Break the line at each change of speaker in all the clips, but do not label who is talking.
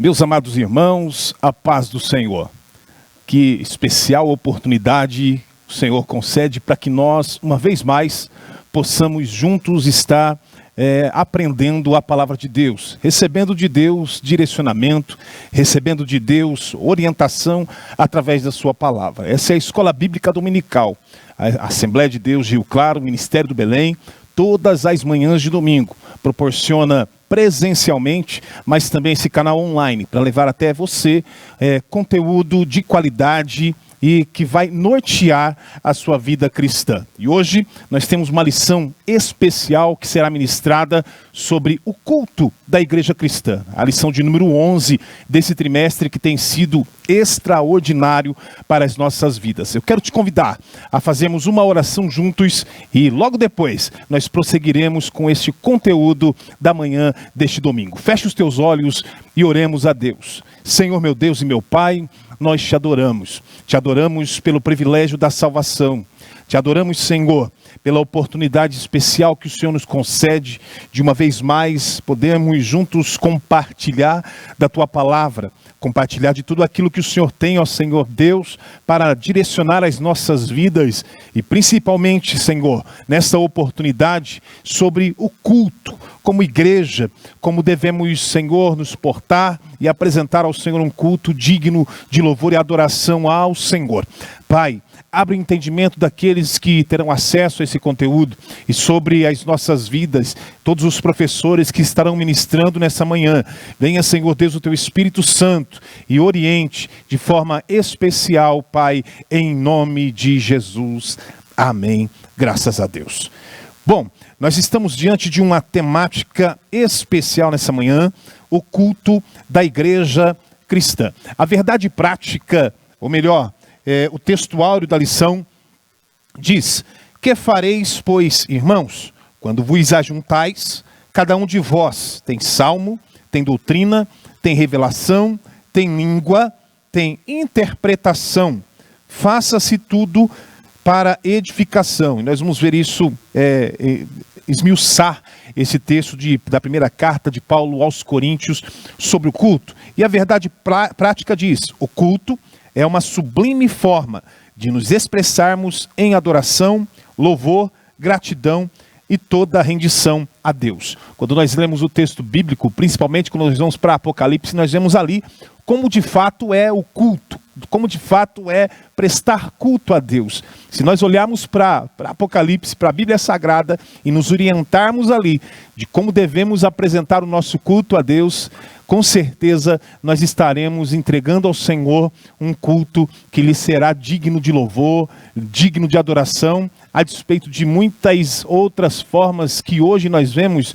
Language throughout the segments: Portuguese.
Meus amados irmãos, a paz do Senhor. Que especial oportunidade o Senhor concede para que nós, uma vez mais, possamos juntos estar aprendendo a palavra de Deus, recebendo de Deus direcionamento, recebendo de Deus orientação através da sua palavra. Essa é a Escola Bíblica Dominical, a Assembleia de Deus Rio Claro, Ministério do Belém, todas as manhãs de domingo. Proporciona presencialmente, mas também esse canal online, para levar até você conteúdo de qualidade e que vai nortear a sua vida cristã. E hoje nós temos uma lição especial que será ministrada sobre o culto da igreja cristã. A lição de número 11 desse trimestre, que tem sido extraordinário para as nossas vidas. Eu quero te convidar a fazermos uma oração juntos e logo depois nós prosseguiremos com este conteúdo da manhã deste domingo. Feche os teus olhos e oremos a Deus. Senhor, meu Deus e meu Pai, nós te adoramos pelo privilégio da salvação, te adoramos, Senhor, pela oportunidade especial que o Senhor nos concede, de uma vez mais podermos juntos compartilhar da tua palavra, compartilhar de tudo aquilo que o Senhor tem, ó Senhor Deus, para direcionar as nossas vidas e principalmente, Senhor, nessa oportunidade sobre o culto, como igreja, como devemos, Senhor, nos portar e apresentar ao Senhor um culto digno de louvor e adoração ao Senhor. Pai, abre o entendimento daqueles que terão acesso a esse conteúdo e sobre as nossas vidas, todos os professores que estarão ministrando nessa manhã. Venha, Senhor Deus, o teu Espírito Santo e oriente de forma especial, Pai, em nome de Jesus. Amém. Graças a Deus. Bom, nós estamos diante de uma temática especial nessa manhã, o culto da igreja cristã. A verdade prática, ou melhor, o textuário da lição diz: que fareis, pois, irmãos, quando vos ajuntais, cada um de vós tem salmo, tem doutrina, tem revelação, tem língua, tem interpretação. Faça-se tudo para edificação. E nós vamos ver isso, esmiuçar esse texto da primeira carta de Paulo aos Coríntios sobre o culto. E a verdade prática diz: o culto é uma sublime forma de nos expressarmos em adoração, louvor, gratidão e toda a rendição a Deus. Quando nós lemos o texto bíblico, principalmente quando nós vamos para Apocalipse, nós vemos ali como de fato é o culto, como de fato é prestar culto a Deus. Se nós olharmos para Apocalipse, para a Bíblia Sagrada e nos orientarmos ali de como devemos apresentar o nosso culto a Deus, com certeza nós estaremos entregando ao Senhor um culto que lhe será digno de louvor, digno de adoração, a despeito de muitas outras formas que hoje nós vemos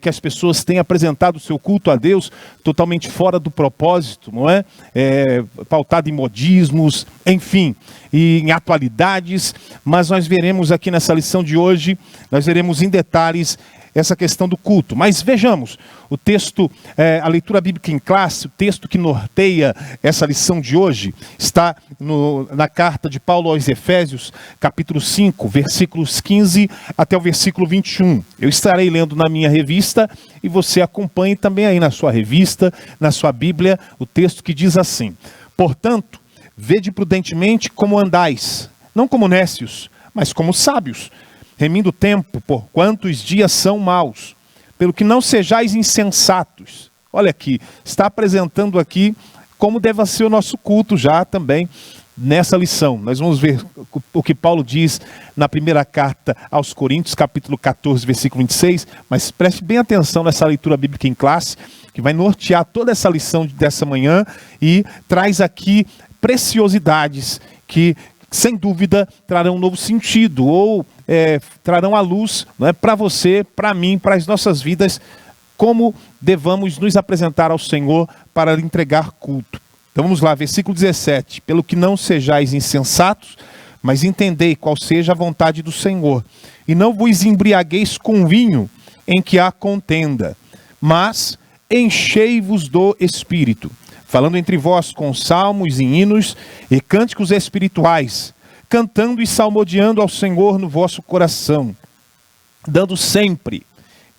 que as pessoas têm apresentado o seu culto a Deus totalmente fora do propósito, não é? Pautado em modismos, enfim, e em atualidades, mas nós veremos aqui nessa lição de hoje, nós veremos em detalhes essa questão do culto. Mas vejamos, o texto, a leitura bíblica em classe, o texto que norteia essa lição de hoje, está na carta de Paulo aos Efésios, capítulo 5, versículos 15 até o versículo 21. Eu estarei lendo na minha revista e você acompanhe também aí na sua revista, na sua Bíblia, o texto que diz assim: portanto, vede prudentemente como andais, não como nécios, mas como sábios, remindo o tempo, porquanto os dias são maus, pelo que não sejais insensatos. Olha aqui, está apresentando aqui como deve ser o nosso culto já também nessa lição. Nós vamos ver o que Paulo diz na primeira carta aos Coríntios, capítulo 14, versículo 26, mas preste bem atenção nessa leitura bíblica em classe, que vai nortear toda essa lição dessa manhã e traz aqui preciosidades que, sem dúvida, trarão um novo sentido ou trarão à luz, para você, para mim, para as nossas vidas, como devamos nos apresentar ao Senhor para lhe entregar culto. Então vamos lá, versículo 17. Pelo que não sejais insensatos, mas entendei qual seja a vontade do Senhor. E não vos embriagueis com vinho em que há contenda, mas enchei-vos do Espírito, falando entre vós com salmos e hinos e cânticos espirituais, cantando e salmodiando ao Senhor no vosso coração, dando sempre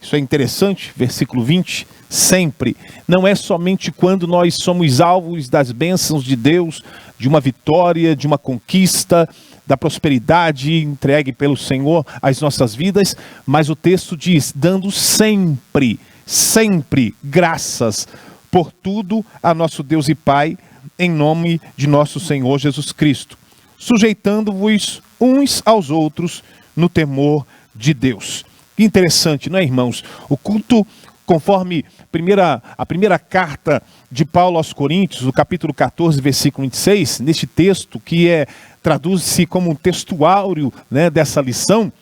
Isso é interessante, versículo 20, sempre. Não é somente quando nós somos alvos das bênçãos de Deus, de uma vitória, de uma conquista, da prosperidade entregue pelo Senhor às nossas vidas, mas o texto diz, dando sempre graças por tudo a nosso Deus e Pai, em nome de nosso Senhor Jesus Cristo, sujeitando-vos uns aos outros no temor de Deus. Que interessante, não é, irmãos? O culto, conforme a primeira carta de Paulo aos Coríntios, o capítulo 14, versículo 26, neste texto que traduz-se como um textuário, né, dessa lição,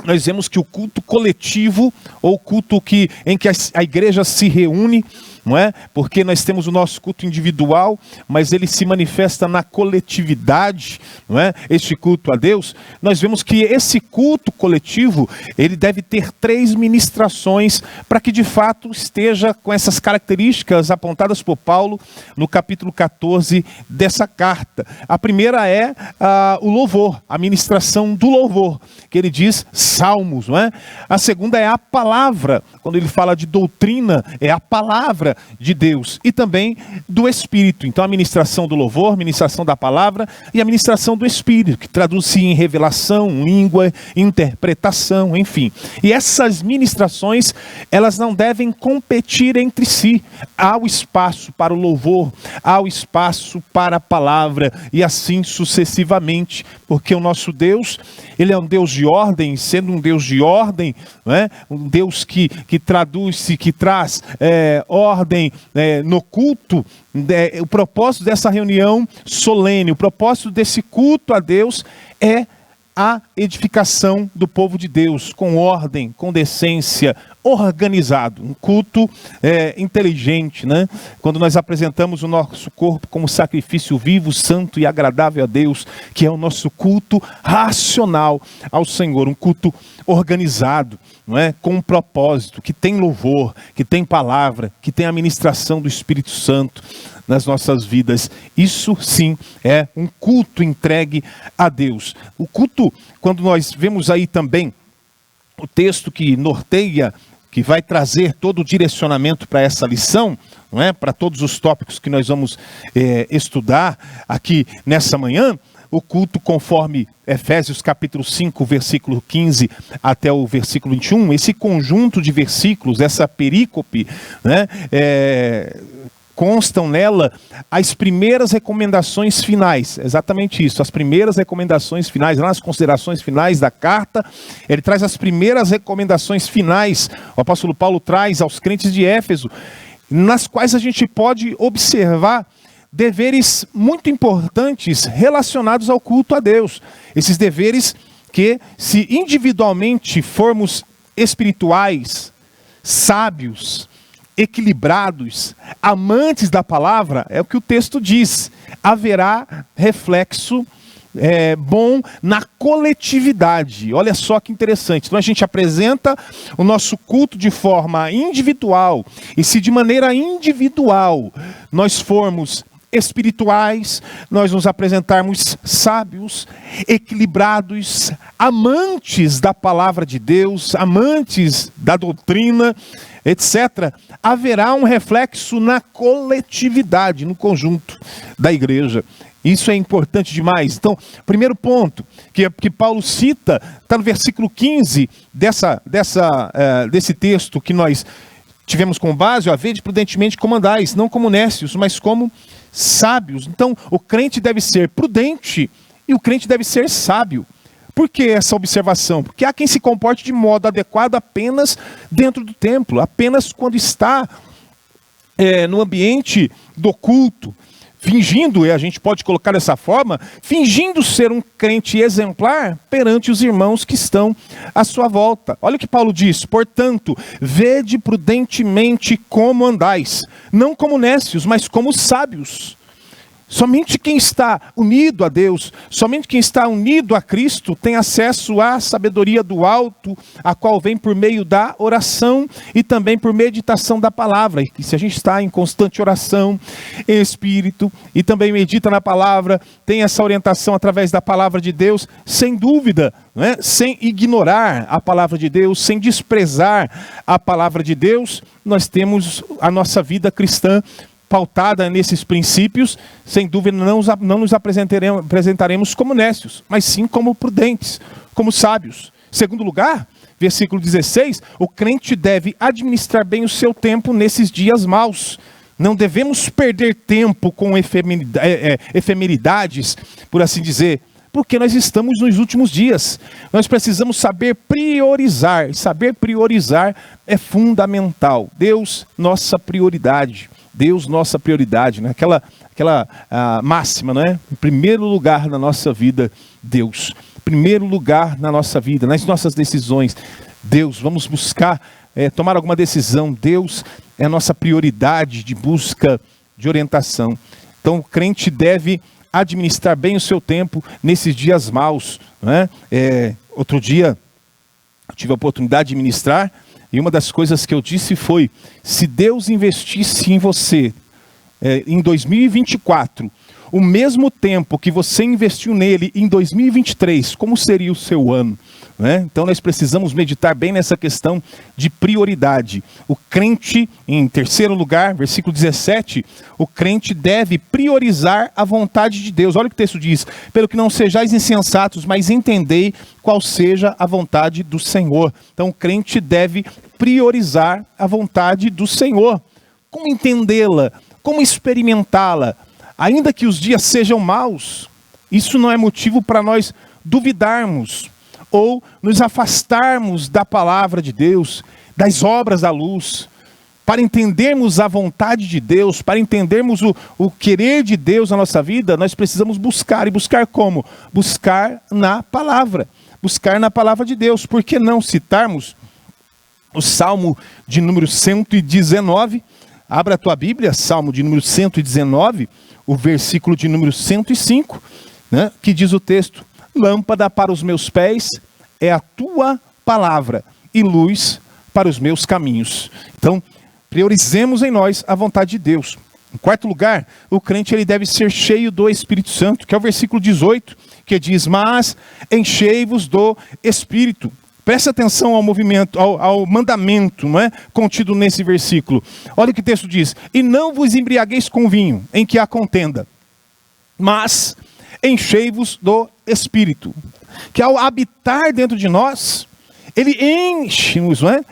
nós vemos que o culto coletivo, ou o culto em que a igreja se reúne, não é? Porque nós temos o nosso culto individual, mas ele se manifesta na coletividade, não é? Este culto a Deus, nós vemos que esse culto coletivo, ele deve ter 3 ministrações, para que de fato esteja com essas características apontadas por Paulo no capítulo 14 dessa carta. A primeira é o louvor, a ministração do louvor, que ele diz salmos, não é? A segunda é a palavra, quando ele fala de doutrina, é a palavra de Deus, e também do Espírito. Então a ministração do louvor, a ministração da palavra e a ministração do Espírito, que traduz-se em revelação, língua, interpretação, enfim. E essas ministrações, elas não devem competir entre si. Há o espaço para o louvor, há o espaço para a palavra, e assim sucessivamente, porque o nosso Deus, ele é um Deus de ordem, sendo um Deus de ordem, não é? Um Deus que traduz-se, que traz ordem no culto. O propósito dessa reunião solene, o propósito desse culto a Deus é a edificação do povo de Deus, com ordem, com decência, organizado, um culto inteligente, né? Quando nós apresentamos o nosso corpo como sacrifício vivo, santo e agradável a Deus, que é o nosso culto racional ao Senhor, um culto organizado, não é? Com um propósito, que tem louvor, que tem palavra, que tem a ministração do Espírito Santo nas nossas vidas. Isso sim é um culto entregue a Deus. O culto, quando nós vemos aí também o texto que norteia, que vai trazer todo o direcionamento para essa lição, não é? Para todos os tópicos que nós vamos estudar aqui nessa manhã, o culto conforme Efésios capítulo 5, versículo 15 até o versículo 21, esse conjunto de versículos, essa perícope, né, constam nela as primeiras recomendações finais, exatamente isso, as primeiras recomendações finais, lá nas considerações finais da carta, ele traz as primeiras recomendações finais, o apóstolo Paulo traz aos crentes de Éfeso, nas quais a gente pode observar deveres muito importantes relacionados ao culto a Deus. Esses deveres que, se individualmente formos espirituais, sábios, equilibrados, amantes da palavra, é o que o texto diz, haverá reflexo bom na coletividade. Olha só que interessante. Então a gente apresenta o nosso culto de forma individual, e se de maneira individual nós formos espirituais, nós nos apresentarmos sábios, equilibrados, amantes da palavra de Deus, amantes da doutrina, etc., haverá um reflexo na coletividade, no conjunto da igreja. Isso é importante demais. Então, primeiro ponto que Paulo cita, está no versículo 15 desse texto que nós tivemos como base: vede prudentemente como andais, não como nécios, mas como sábios. Então, o crente deve ser prudente e o crente deve ser sábio. Por que essa observação? Porque há quem se comporte de modo adequado apenas dentro do templo, apenas quando está no ambiente do culto, fingindo, a gente pode colocar dessa forma, fingindo ser um crente exemplar perante os irmãos que estão à sua volta. Olha o que Paulo diz: portanto, vede prudentemente como andais, não como nécios, mas como sábios. Somente quem está unido a Deus, somente quem está unido a Cristo tem acesso à sabedoria do alto, a qual vem por meio da oração e também por meditação da palavra. E se a gente está em constante oração, em espírito, e também medita na palavra, tem essa orientação através da palavra de Deus, sem dúvida, não é? Sem ignorar a palavra de Deus, sem desprezar a palavra de Deus, nós temos a nossa vida cristã pautada nesses princípios. Sem dúvida não nos apresentaremos como necios, mas sim como prudentes, como sábios. Segundo lugar, versículo 16, o crente deve administrar bem o seu tempo nesses dias maus. Não devemos perder tempo com efemeridades, por assim dizer, porque nós estamos nos últimos dias. Nós precisamos saber priorizar. Saber priorizar é fundamental. Deus, nossa prioridade. Deus, nossa prioridade, né? Aquela máxima, não é? Em primeiro lugar na nossa vida, Deus. Em primeiro lugar na nossa vida, nas nossas decisões, Deus. Vamos buscar, tomar alguma decisão. Deus é a nossa prioridade de busca, de orientação. Então o crente deve administrar bem o seu tempo nesses dias maus, não é? Outro dia eu tive a oportunidade de ministrar, e uma das coisas que eu disse foi: se Deus investisse em você em 2024, o mesmo tempo que você investiu nele em 2023, como seria o seu ano? Né? Então nós precisamos meditar bem nessa questão de prioridade. O crente, em terceiro lugar, versículo 17, o crente deve priorizar a vontade de Deus. Olha o que o texto diz: pelo que não sejais insensatos, mas entendei qual seja a vontade do Senhor. Então o crente deve priorizar a vontade do Senhor. Como entendê-la? Como experimentá-la? Ainda que os dias sejam maus, isso não é motivo para nós duvidarmos ou nos afastarmos da palavra de Deus, das obras da luz. Para entendermos a vontade de Deus, para entendermos o querer de Deus na nossa vida, nós precisamos buscar. E buscar como? Buscar na palavra. Buscar na palavra de Deus. Por que não citarmos o Salmo de número 119? Abra a tua Bíblia, Salmo de número 119, o versículo de número 105, né, que diz o texto: lâmpada para os meus pés é a tua palavra e luz para os meus caminhos. Então, priorizemos em nós a vontade de Deus. Em quarto lugar, o crente ele deve ser cheio do Espírito Santo, que é o versículo 18, que diz: mas enchei-vos do Espírito. Presta atenção ao movimento, ao mandamento, não é? Contido nesse versículo. Olha o que o texto diz: e não vos embriagueis com vinho, em que há contenda, mas enchei-vos do Espírito. Que ao habitar dentro de nós, ele enche-nos, não é?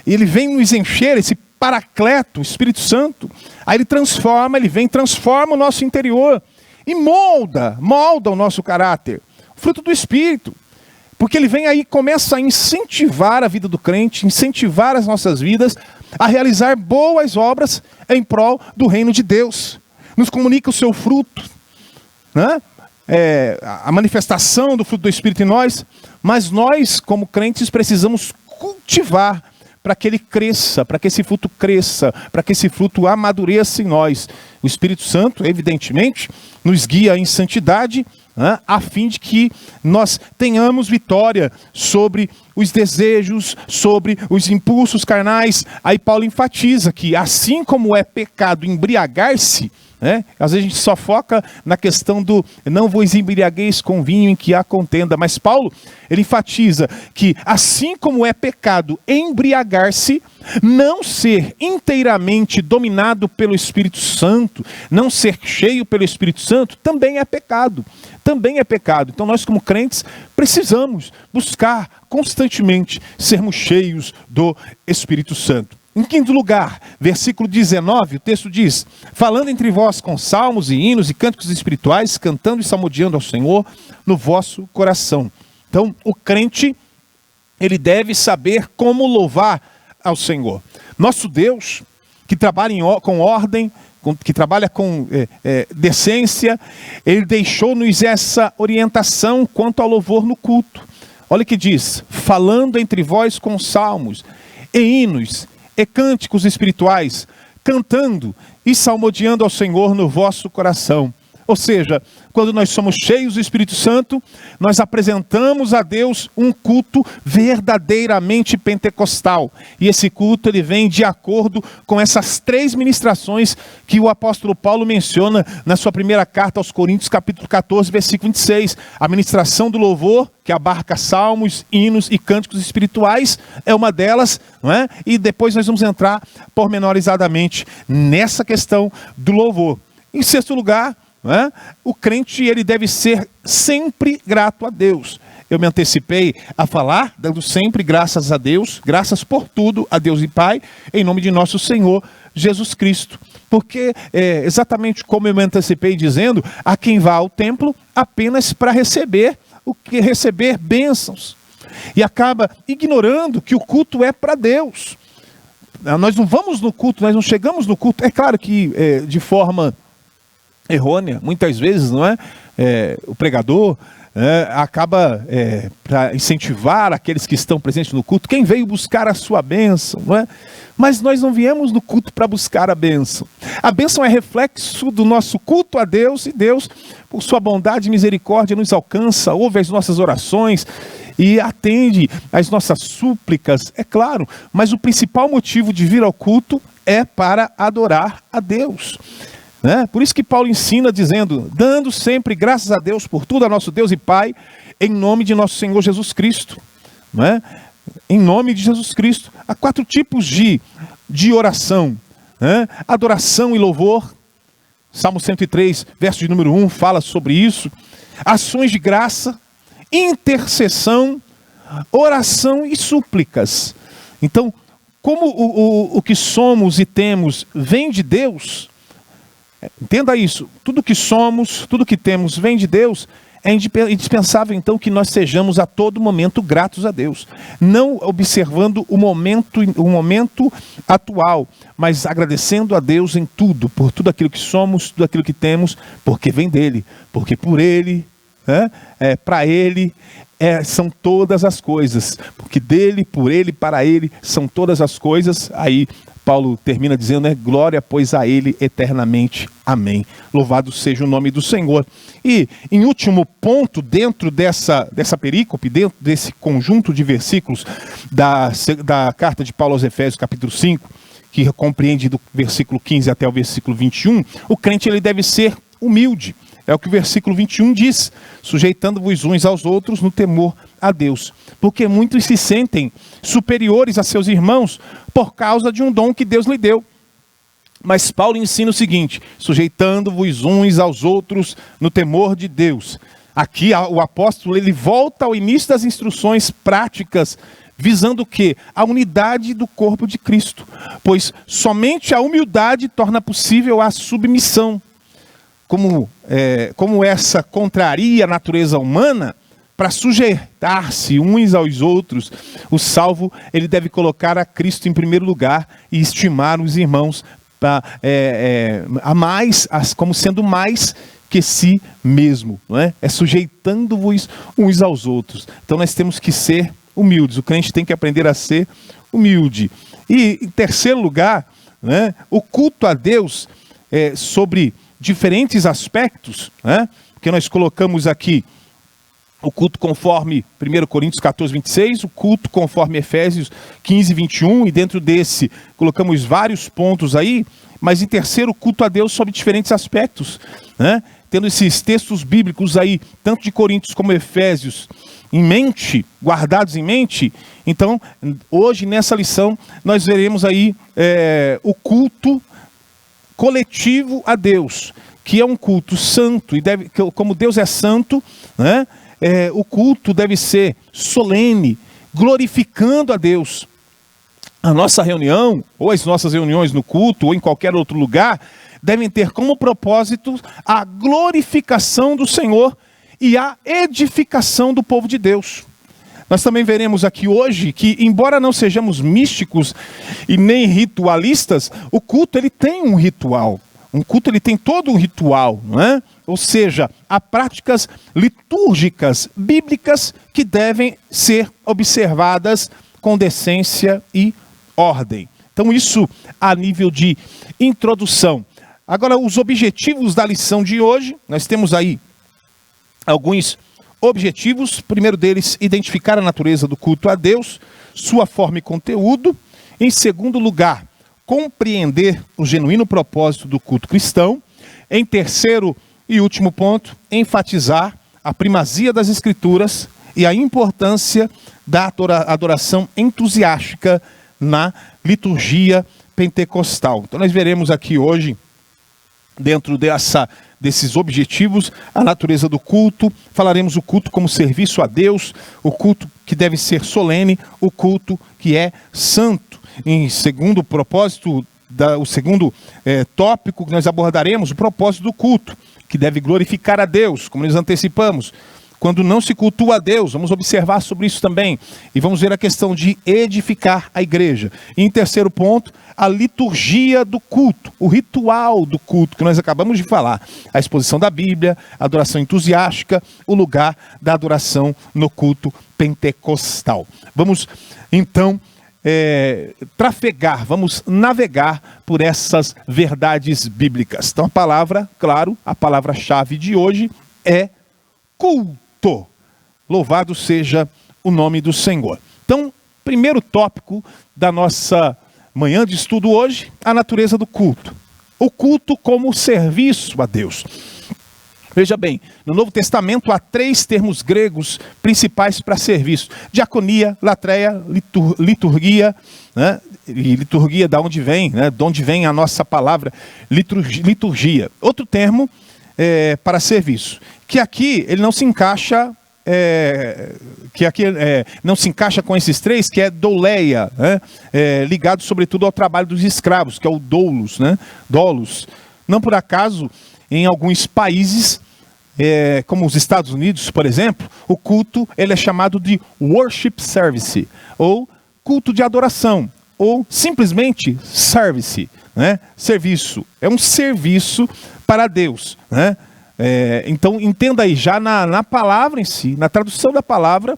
Ele vem nos encher, esse paracleto, o Espírito Santo. Aí ele transforma, ele vem, transforma o nosso interior e molda o nosso caráter. O fruto do Espírito. Porque ele vem aí e começa a incentivar a vida do crente, incentivar as nossas vidas a realizar boas obras em prol do reino de Deus. Nos comunica o seu fruto, né? A manifestação do fruto do Espírito em nós, mas nós, como crentes, precisamos cultivar para que ele cresça, para que esse fruto cresça, para que esse fruto amadureça em nós. O Espírito Santo, evidentemente, nos guia em santidade, né, a fim de que nós tenhamos vitória sobre os desejos, sobre os impulsos carnais. Aí Paulo enfatiza que assim como é pecado embriagar-se, né? Às vezes a gente só foca na questão do não vos embriagueis com vinho em que há contenda, mas Paulo, ele enfatiza que assim como é pecado embriagar-se, não ser inteiramente dominado pelo Espírito Santo, não ser cheio pelo Espírito Santo, também é pecado. Também é pecado. Então nós como crentes precisamos buscar constantemente sermos cheios do Espírito Santo. Em quinto lugar, versículo 19, o texto diz: falando entre vós com salmos e hinos e cânticos espirituais, cantando e salmodiando ao Senhor no vosso coração. Então, o crente, ele deve saber como louvar ao Senhor. Nosso Deus, que trabalha com ordem, que trabalha com decência, ele deixou-nos essa orientação quanto ao louvor no culto. Olha o que diz: falando entre vós com salmos e hinos e cânticos espirituais, cantando e salmodiando ao Senhor no vosso coração. Ou seja, quando nós somos cheios do Espírito Santo, nós apresentamos a Deus um culto verdadeiramente pentecostal. E esse culto ele vem de acordo com essas 3 ministrações que o apóstolo Paulo menciona na sua primeira carta aos Coríntios, capítulo 14, versículo 26. A ministração do louvor, que abarca salmos, hinos e cânticos espirituais, é uma delas, não é? E depois nós vamos entrar pormenorizadamente nessa questão do louvor. Em sexto lugar, o crente ele deve ser sempre grato a Deus. Eu me antecipei a falar, dando sempre graças a Deus, graças por tudo a Deus e Pai, em nome de nosso Senhor Jesus Cristo. Porque, exatamente como eu me antecipei dizendo, há quem vá ao templo apenas para receber bênçãos. E acaba ignorando que o culto é para Deus. Nós não vamos no culto, nós não chegamos no culto. É claro que de forma errônea, muitas vezes, não é? O pregador acaba para incentivar aqueles que estão presentes no culto, quem veio buscar a sua bênção, não é? Mas nós não viemos no culto para buscar a bênção. A bênção é reflexo do nosso culto a Deus, e Deus, por sua bondade e misericórdia, nos alcança, ouve as nossas orações e atende às nossas súplicas, é claro, mas o principal motivo de vir ao culto é para adorar a Deus. Por isso que Paulo ensina dizendo, dando sempre graças a Deus por tudo a nosso Deus e Pai, em nome de nosso Senhor Jesus Cristo. Em nome de Jesus Cristo. Há 4 tipos de oração. Adoração e louvor. Salmo 103, verso de número 1, fala sobre isso. Ações de graça, intercessão, oração e súplicas. Então, como o que somos e temos vem de Deus, entenda isso, tudo que somos, tudo que temos vem de Deus, é indispensável então que nós sejamos a todo momento gratos a Deus, não observando o momento atual, mas agradecendo a Deus em tudo, por tudo aquilo que somos, tudo aquilo que temos, porque vem dele, porque por ele, para ele são todas as coisas, porque dele, por ele, para ele são todas as coisas. Aí Paulo termina dizendo, glória pois a ele eternamente, amém. Louvado seja o nome do Senhor. E em último ponto, dentro dessa perícope, dentro desse conjunto de versículos da carta de Paulo aos Efésios, capítulo 5, que compreende do versículo 15 até o versículo 21, o crente ele deve ser humilde. É o que o versículo 21 diz, sujeitando-vos uns aos outros no temor a Deus. Porque muitos se sentem superiores a seus irmãos por causa de um dom que Deus lhe deu. Mas Paulo ensina o seguinte, sujeitando-vos uns aos outros no temor de Deus. Aqui o apóstolo ele volta ao início das instruções práticas, visando o quê? A unidade do corpo de Cristo. Pois somente a humildade torna possível a submissão. Como essa contraria a natureza humana, para sujeitar-se uns aos outros, o salvo ele deve colocar a Cristo em primeiro lugar e estimar os irmãos como sendo mais que si mesmo. Não é? Sujeitando-vos uns aos outros. Então nós temos que ser humildes, o crente tem que aprender a ser humilde. E em terceiro lugar, o culto a Deus sobre diferentes aspectos, porque nós colocamos aqui o culto conforme 1 Coríntios 14, 26, o culto conforme Efésios 15, 21, e dentro desse colocamos vários pontos aí, mas em terceiro, o culto a Deus sobre diferentes aspectos, tendo esses textos bíblicos aí, tanto de Coríntios como Efésios, em mente, guardados em mente. Então, hoje nessa lição, nós veremos aí o culto coletivo a Deus, que é um culto santo, e como Deus é santo, o culto deve ser solene, glorificando a Deus. A nossa reunião, ou as nossas reuniões no culto, ou em qualquer outro lugar, devem ter como propósito a glorificação do Senhor e a edificação do povo de Deus. Nós também veremos aqui hoje que, embora não sejamos místicos e nem ritualistas, o culto ele tem um ritual. Um culto ele tem todo um ritual, não é? Ou seja, há práticas litúrgicas, bíblicas, que devem ser observadas com decência e ordem. Então isso a nível de introdução. Agora, os objetivos da lição de hoje, nós temos aí alguns objetivos. O primeiro deles, identificar a natureza do culto a Deus, sua forma e conteúdo. Em segundo lugar, compreender o genuíno propósito do culto cristão. Em terceiro e último ponto, enfatizar a primazia das Escrituras e a importância da adoração entusiástica na liturgia pentecostal. Então nós veremos aqui hoje, dentro desses objetivos, a natureza do culto. Falaremos o culto como serviço a Deus, o culto que deve ser solene, o culto que é santo. Em segundo propósito, o segundo tópico que nós abordaremos, o propósito do culto, que deve glorificar a Deus, como nós antecipamos. Quando não se cultua a Deus, vamos observar sobre isso também. E vamos ver a questão de edificar a igreja. E em terceiro ponto, a liturgia do culto, o ritual do culto, que nós acabamos de falar. A exposição da Bíblia, a adoração entusiástica, o lugar da adoração no culto pentecostal. Vamos, então, trafegar, vamos navegar por essas verdades bíblicas. Então a palavra, claro, a palavra-chave de hoje é culto. Louvado seja o nome do Senhor. Então, primeiro tópico da nossa manhã de estudo hoje, a natureza do culto. O culto como serviço a Deus. Veja bem, no Novo Testamento há 3 termos gregos principais para serviço: diaconia, latreia, liturgia, né? E liturgia da onde vem, né? De onde vem a nossa palavra liturgia. Outro termo para serviço, que aqui ele não se encaixa, não se encaixa com esses 3, que é douleia, né? Ligado sobretudo ao trabalho dos escravos, que é o doulos, né? Dolos. Não por acaso, em alguns países, como os Estados Unidos, por exemplo, o culto ele é chamado de worship service, ou culto de adoração, ou simplesmente service, né? Serviço. É um serviço para Deus, né? Então entenda aí, já na palavra em si, na tradução da palavra,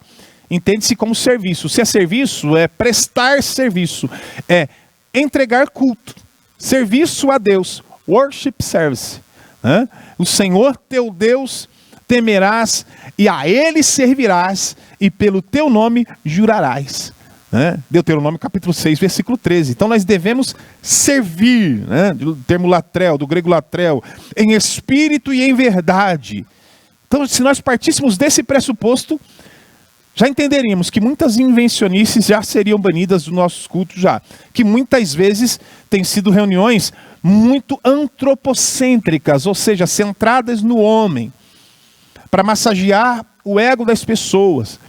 entende-se como serviço. Se é serviço, é prestar serviço, é entregar culto, serviço a Deus, worship service, né? O Senhor teu Deus temerás e a Ele servirás e pelo teu nome jurarás, né? Deuteronômio capítulo 6, versículo 13. Então nós devemos servir, né? Do termo latrel, do grego latrel, em espírito e em verdade. Então, se nós partíssemos desse pressuposto, já entenderíamos que muitas invencionices já seriam banidas dos nossos cultos já. Que muitas vezes têm sido reuniões muito antropocêntricas, ou seja, centradas no homem, para massagear o ego das pessoas.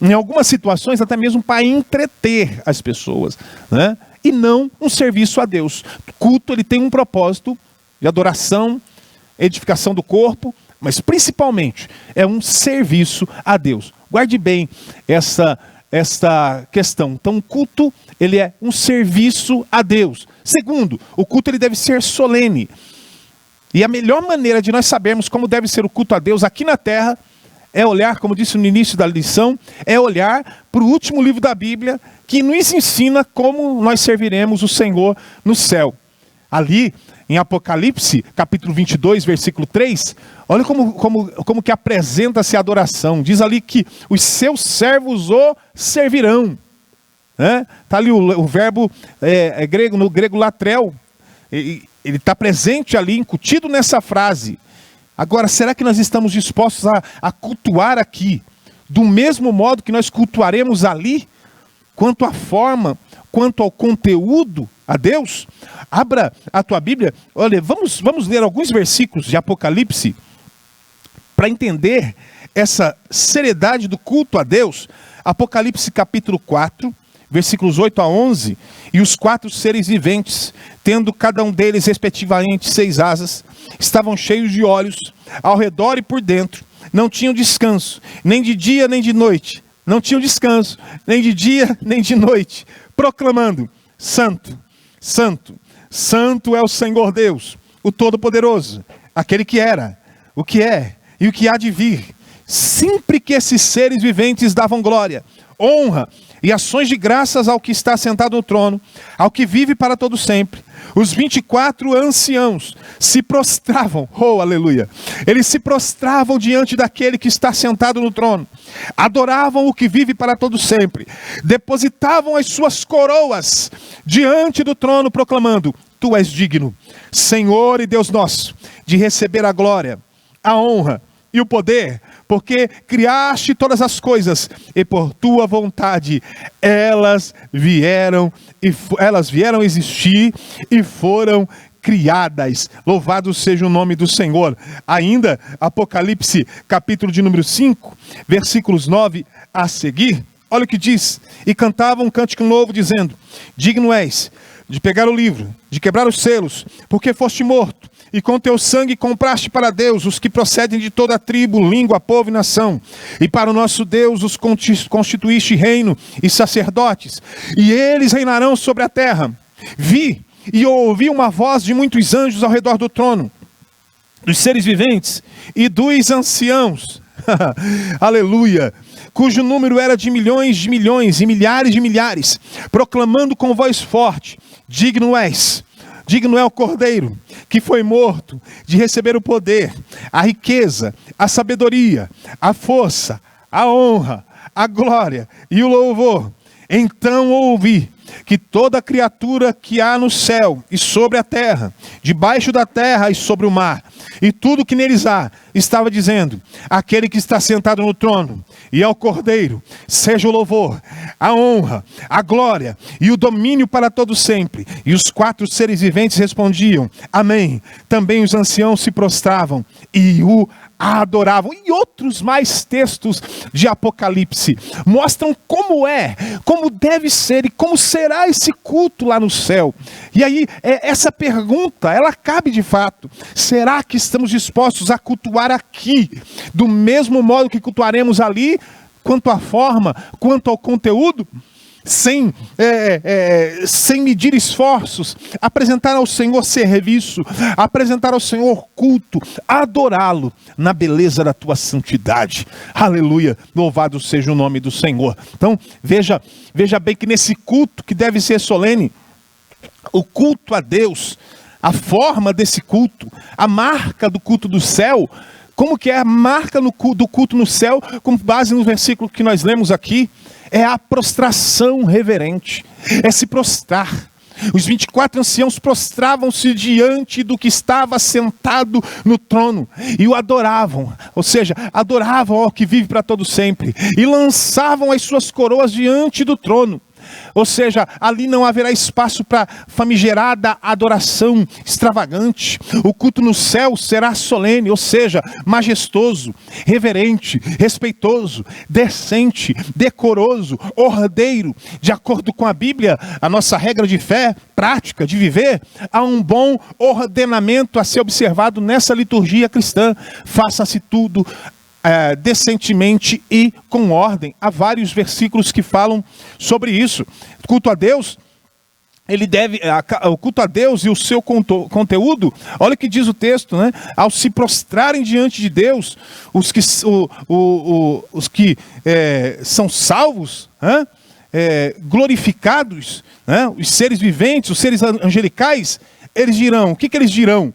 Em algumas situações, até mesmo para entreter as pessoas, né? E não um serviço a Deus. O culto ele tem um propósito de adoração, edificação do corpo, mas principalmente é um serviço a Deus. Guarde bem esta questão. Então, o culto ele é um serviço a Deus. Segundo, o culto ele deve ser solene. E a melhor maneira de nós sabermos como deve ser o culto a Deus aqui na terra é olhar, como disse no início da lição, é olhar para o último livro da Bíblia, que nos ensina como nós serviremos o Senhor no céu. Ali, em Apocalipse, capítulo 22, versículo 3, olha como que apresenta-se a adoração. Diz ali que os seus servos o servirão. Está ali o verbo grego, no grego latrel. Ele está presente ali, incutido nessa frase. Agora, será que nós estamos dispostos a cultuar aqui do mesmo modo que nós cultuaremos ali? Quanto à forma, quanto ao conteúdo a Deus? Abra a tua Bíblia. Olha, vamos ler alguns versículos de Apocalipse para entender essa seriedade do culto a Deus. Apocalipse capítulo 4, versículos 8 a 11. E os 4 seres viventes, tendo cada um deles respectivamente 6 asas, estavam cheios de olhos, ao redor e por dentro. Não tinham descanso, nem de dia nem de noite. Não tinham descanso, nem de dia nem de noite. Proclamando: Santo, Santo, Santo é o Senhor Deus, o Todo-Poderoso, aquele que era, o que é e o que há de vir. Sempre que esses seres viventes davam glória, honra e ações de graças ao que está sentado no trono, ao que vive para todo sempre. Os 24 anciãos se prostravam, oh aleluia, eles se prostravam diante daquele que está sentado no trono, adoravam o que vive para todo sempre, depositavam as suas coroas diante do trono, proclamando: Tu és digno, Senhor e Deus nosso, de receber a glória, a honra e o poder, porque criaste todas as coisas e por tua vontade elas vieram existir e foram criadas. Louvado seja o nome do Senhor. Ainda, Apocalipse, capítulo de número 5, versículos 9 a seguir, olha o que diz: E cantavam um cântico novo, dizendo: Digno és de pegar o livro, de quebrar os selos, porque foste morto, e com teu sangue compraste para Deus os que procedem de toda a tribo, língua, povo e nação. E para o nosso Deus os constituíste reino e sacerdotes, e eles reinarão sobre a terra. Vi e ouvi uma voz de muitos anjos ao redor do trono, dos seres viventes e dos anciãos, aleluia, cujo número era de milhões e milhares de milhares, proclamando com voz forte: Digno és, digno é o Cordeiro, que foi morto, de receber o poder, a riqueza, a sabedoria, a força, a honra, a glória e o louvor. Então ouvi que toda criatura que há no céu e sobre a terra, debaixo da terra e sobre o mar, e tudo que neles há, estava dizendo: Aquele que está sentado no trono e ao Cordeiro, seja o louvor, a honra, a glória e o domínio para todo sempre. E os 4 seres viventes respondiam: Amém. Também os anciãos se prostravam e o adoravam. E outros mais textos de Apocalipse mostram como deve ser e como será esse culto lá no céu. E aí, essa pergunta, ela cabe de fato: será que estamos dispostos a cultuar aqui do mesmo modo que cultuaremos ali, quanto à forma, quanto ao conteúdo? Sem medir esforços, apresentar ao Senhor serviço, apresentar ao Senhor culto, adorá-lo na beleza da tua santidade. Aleluia, louvado seja o nome do Senhor. Então veja bem que nesse culto que deve ser solene, o culto a Deus, a forma desse culto, a marca do culto do céu, como que é a marca do culto no céu, com base no versículo que nós lemos aqui, é a prostração reverente, é se prostrar. Os 24 anciãos prostravam-se diante do que estava sentado no trono e o adoravam, ou seja, adoravam ao que vive para todo sempre, e lançavam as suas coroas diante do trono. Ou seja, ali não haverá espaço para famigerada adoração extravagante. O culto no céu será solene, ou seja, majestoso, reverente, respeitoso, decente, decoroso, ordeiro. De acordo com a Bíblia, a nossa regra de fé, prática, de viver, há um bom ordenamento a ser observado nessa liturgia cristã. Faça-se tudo decentemente e com ordem. Há vários versículos que falam sobre isso. Culto a Deus, o culto a Deus e o seu conteúdo, olha o que diz o texto, né? Ao se prostrarem diante de Deus, os que são salvos, glorificados, os seres viventes, os seres angelicais, eles dirão, o que eles dirão?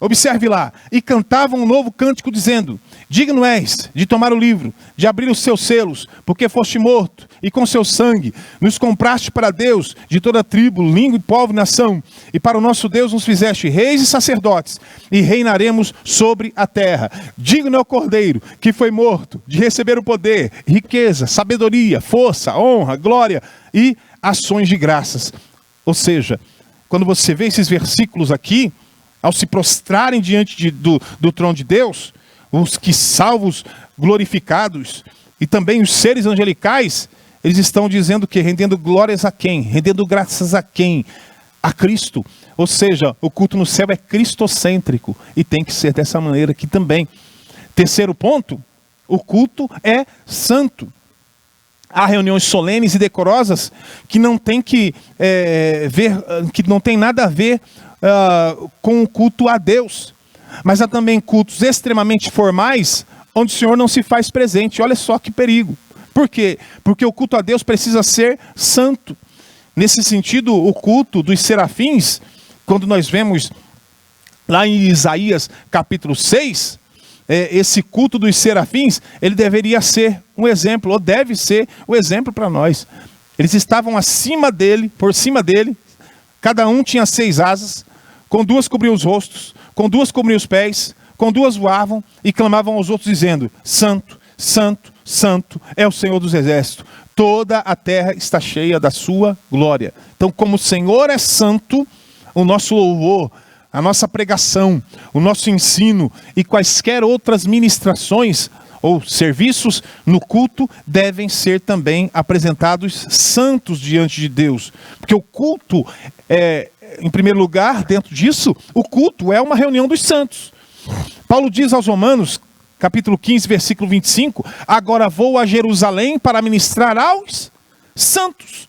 Observe lá: e cantavam um novo cântico dizendo: Digno és de tomar o livro, de abrir os seus selos, porque foste morto, e com seu sangue nos compraste para Deus de toda tribo, língua, povo e nação. E para o nosso Deus nos fizeste reis e sacerdotes, e reinaremos sobre a terra. Digno é o Cordeiro, que foi morto, de receber o poder, riqueza, sabedoria, força, honra, glória e ações de graças. Ou seja, quando você vê esses versículos aqui, ao se prostrarem diante do trono de Deus, os que salvos, glorificados, e também os seres angelicais, eles estão dizendo que rendendo glórias a quem? Rendendo graças a quem? A Cristo. Ou seja, o culto no céu é cristocêntrico, e tem que ser dessa maneira aqui também. Terceiro ponto, o culto é santo. Há reuniões solenes e decorosas que não tem que não tem nada a ver com o culto a Deus. Mas há também cultos extremamente formais, onde o Senhor não se faz presente. Olha só que perigo. Por quê? Porque o culto a Deus precisa ser santo. Nesse sentido, o culto dos serafins, quando nós vemos lá em Isaías capítulo 6, esse culto dos serafins, ele deveria ser um exemplo, ou deve ser o exemplo para nós. Eles estavam acima dele, por cima dele, cada um tinha 6 asas, com 2 cobriam os rostos, com 2 cobriam os pés, com 2 voavam e clamavam aos outros dizendo: Santo, Santo, Santo é o Senhor dos Exércitos, toda a terra está cheia da sua glória. Então, como o Senhor é santo, o nosso louvor, a nossa pregação, o nosso ensino e quaisquer outras ministrações ou serviços no culto devem ser também apresentados santos diante de Deus. Porque o culto, em primeiro lugar, dentro disso, o culto é uma reunião dos santos. Paulo diz aos Romanos, capítulo 15, versículo 25, agora vou a Jerusalém para ministrar aos santos.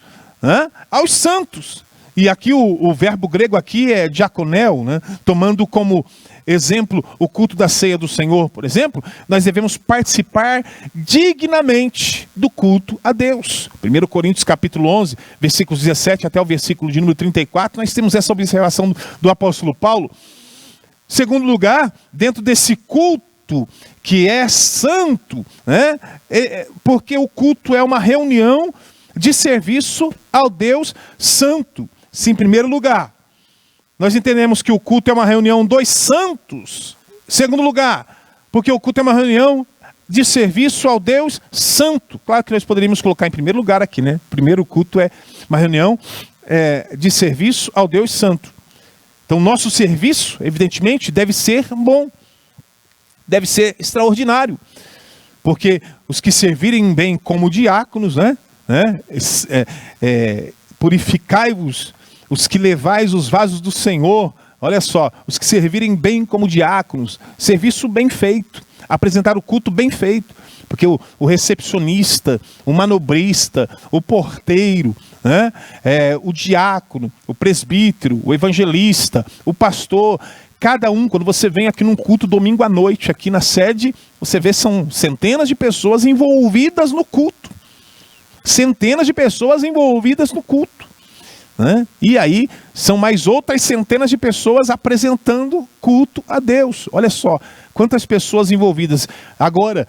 Aos santos. E aqui o verbo grego aqui é diakonel, tomando como exemplo o culto da ceia do Senhor, por exemplo, nós devemos participar dignamente do culto a Deus. 1 Coríntios capítulo 11, versículos 17 até o versículo de número 34, nós temos essa observação do apóstolo Paulo. Segundo lugar, dentro desse culto que é santo, porque o culto é uma reunião de serviço ao Deus santo. Se em primeiro lugar, nós entendemos que o culto é uma reunião dos santos. Segundo lugar, porque o culto é uma reunião de serviço ao Deus santo. Claro que nós poderíamos colocar em primeiro lugar aqui, Primeiro, o culto é uma reunião de serviço ao Deus santo. Então, nosso serviço, evidentemente, deve ser bom. Deve ser extraordinário. Porque os que servirem bem como diáconos, purificai-vos, os que levais os vasos do Senhor, olha só, os que servirem bem como diáconos, serviço bem feito, apresentar o culto bem feito, porque o recepcionista, o manobrista, o porteiro, o diácono, o presbítero, o evangelista, o pastor, cada um, quando você vem aqui num culto domingo à noite, aqui na sede, você vê são centenas de pessoas envolvidas no culto. Centenas de pessoas envolvidas no culto. E aí, são mais outras centenas de pessoas apresentando culto a Deus. Olha só, quantas pessoas envolvidas. Agora,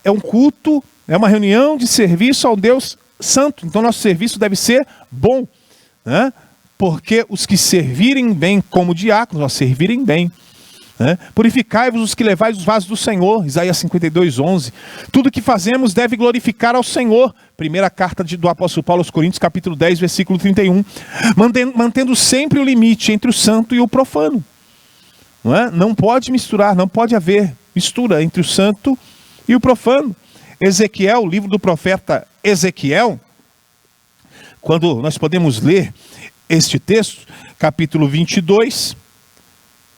é um culto, é uma reunião de serviço ao Deus santo. Então, nosso serviço deve ser bom. Porque os que servirem bem como diáconos, servirem bem. Purificai-vos os que levais os vasos do Senhor, Isaías 52, 11. Tudo que fazemos deve glorificar ao Senhor. Primeira carta do apóstolo Paulo aos Coríntios, capítulo 10, versículo 31. Mantendo sempre o limite entre o santo e o profano. Não pode misturar, não pode haver mistura entre o santo e o profano. Ezequiel, o livro do profeta Ezequiel, quando nós podemos ler este texto, capítulo 22,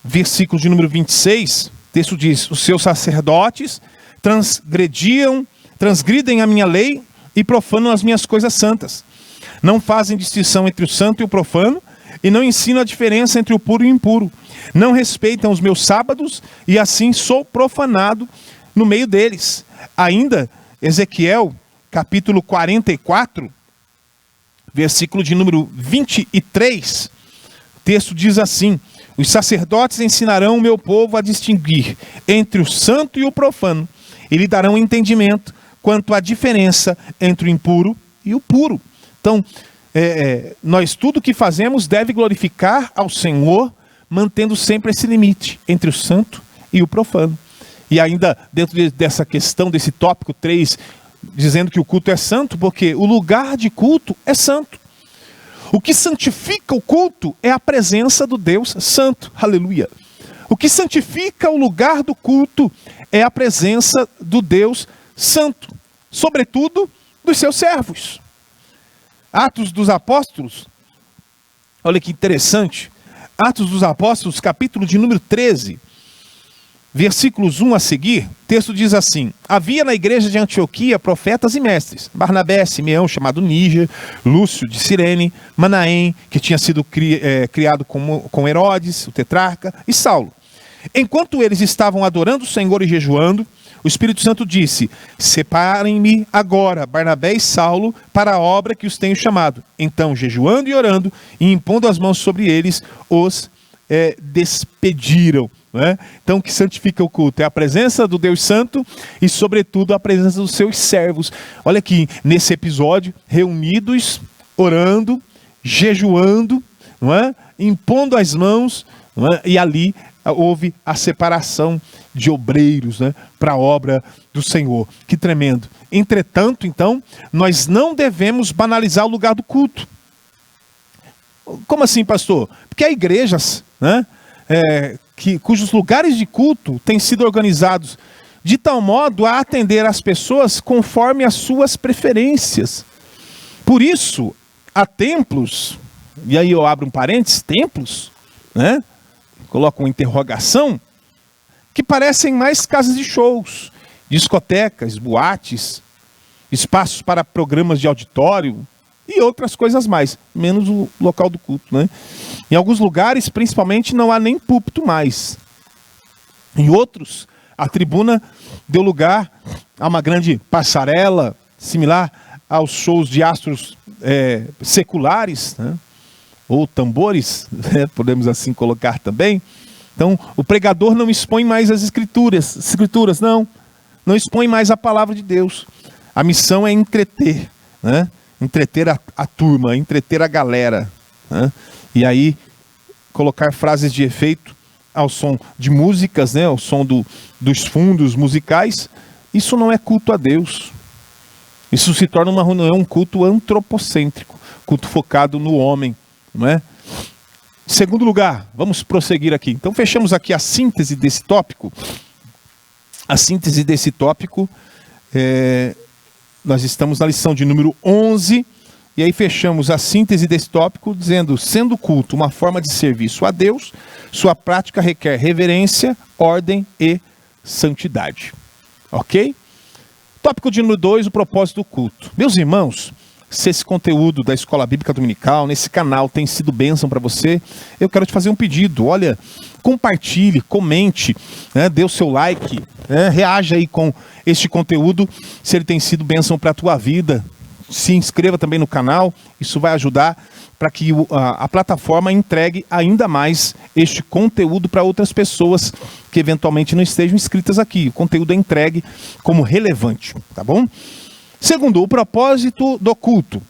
versículo de número 26, o texto diz: os seus sacerdotes transgridem a minha lei e profanam as minhas coisas santas. Não fazem distinção entre o santo e o profano, e não ensinam a diferença entre o puro e o impuro. Não respeitam os meus sábados, e assim sou profanado no meio deles. Ainda, Ezequiel, capítulo 44, versículo de número 23, o texto diz assim: os sacerdotes ensinarão o meu povo a distinguir entre o santo e o profano, e lhe darão entendimento quanto à diferença entre o impuro e o puro. Então, nós tudo que fazemos deve glorificar ao Senhor, mantendo sempre esse limite entre o santo e o profano. E ainda dentro dessa questão, desse tópico 3, dizendo que o culto é santo, porque o lugar de culto é santo. O que santifica o culto é a presença do Deus santo. Aleluia. O que santifica o lugar do culto é a presença do Deus santo, sobretudo dos seus servos. Atos dos Apóstolos, olha que interessante. Atos dos Apóstolos, capítulo de número 13, versículos 1 a seguir, o texto diz assim: havia na igreja de Antioquia profetas e mestres, Barnabé, Simeão, chamado Níger, Lúcio de Cirene, Manaém, que tinha sido criado com Herodes, o tetrarca, e Saulo. Enquanto eles estavam adorando o Senhor e jejuando, o Espírito Santo disse: separem-me agora, Barnabé e Saulo, para a obra que os tenho chamado. Então, jejuando e orando, e impondo as mãos sobre eles, os despediram. Não é? Então, o que santifica o culto é a presença do Deus Santo e, sobretudo, a presença dos seus servos. Olha aqui, nesse episódio, reunidos, orando, jejuando, não é? Impondo as mãos, não é? E ali houve a separação de obreiros, né, para a obra do Senhor. Que tremendo. Entretanto, então, nós não devemos banalizar o lugar do culto. Como assim, pastor? Porque há igrejas, né, cujos lugares de culto têm sido organizados de tal modo a atender as pessoas conforme as suas preferências. Por isso, há templos, e aí eu abro um parênteses, templos, né? Coloco uma interrogação, que parecem mais casas de shows, discotecas, boates, espaços para programas de auditório e outras coisas mais, menos o local do culto, né? Em alguns lugares, principalmente, não há nem púlpito mais. Em outros, a tribuna deu lugar a uma grande passarela, similar aos shows de astros seculares, né? Ou tambores, né? Podemos assim colocar também. Então, o pregador não expõe mais as escrituras não expõe mais a palavra de Deus. A missão é entreter, né? Entreter a turma, entreter a galera, né? E aí, colocar frases de efeito ao som de músicas, né? Ao som dos fundos musicais. Isso não é culto a Deus. Isso se torna um culto antropocêntrico, culto focado no homem, não é? Segundo lugar, vamos prosseguir aqui. Então fechamos aqui a síntese desse tópico. A síntese desse tópico, nós estamos na lição de número 11, e aí fechamos a síntese desse tópico dizendo: sendo o culto uma forma de serviço a Deus, sua prática requer reverência, ordem e santidade. Ok? Tópico de número 2, o propósito do culto. Meus irmãos, se esse conteúdo da Escola Bíblica Dominical, nesse canal, tem sido bênção para você, eu quero te fazer um pedido. Olha, compartilhe, comente, né, dê o seu like, né, reaja aí com este conteúdo, se ele tem sido bênção para a tua vida. Se inscreva também no canal, isso vai ajudar para que a plataforma entregue ainda mais este conteúdo para outras pessoas que eventualmente não estejam inscritas aqui. O conteúdo é entregue como relevante, tá bom? Segundo, o propósito do culto.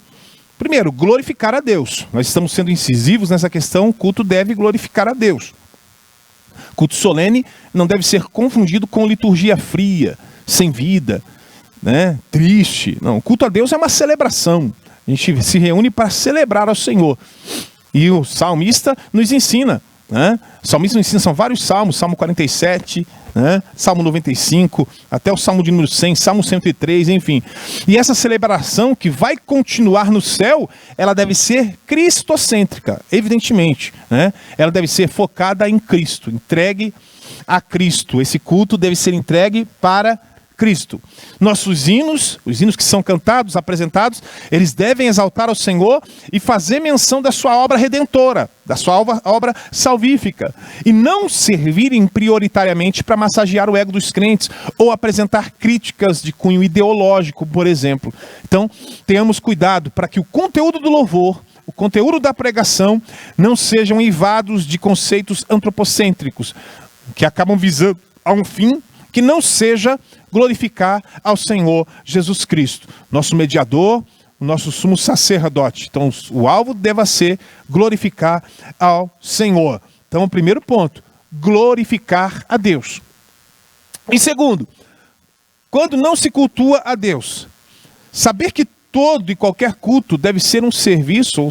Primeiro, glorificar a Deus. Nós estamos sendo incisivos nessa questão, o culto deve glorificar a Deus. Culto solene não deve ser confundido com liturgia fria, sem vida, né, triste. Não, o culto a Deus é uma celebração. A gente se reúne para celebrar ao Senhor. E o salmista nos ensina, né? O salmista nos ensina, são vários salmos, Salmo 47, né? Salmo 95, até o Salmo de número 100, Salmo 103, enfim. E essa celebração que vai continuar no céu, ela deve ser cristocêntrica, evidentemente, né? Ela deve ser focada em Cristo, entregue a Cristo. Esse culto deve ser entregue para Cristo. Nossos hinos, os hinos que são cantados, apresentados, eles devem exaltar ao Senhor e fazer menção da sua obra redentora, da sua obra salvífica, e não servirem prioritariamente para massagear o ego dos crentes ou apresentar críticas de cunho ideológico, por exemplo. Então, tenhamos cuidado para que o conteúdo do louvor, o conteúdo da pregação, não sejam eivados de conceitos antropocêntricos, que acabam visando a um fim que não seja glorificar ao Senhor Jesus Cristo, nosso mediador, o nosso sumo sacerdote. Então, o alvo deva ser glorificar ao Senhor. Então, o primeiro ponto, glorificar a Deus. E segundo, quando não se cultua a Deus, saber que todo e qualquer culto deve ser um serviço, ou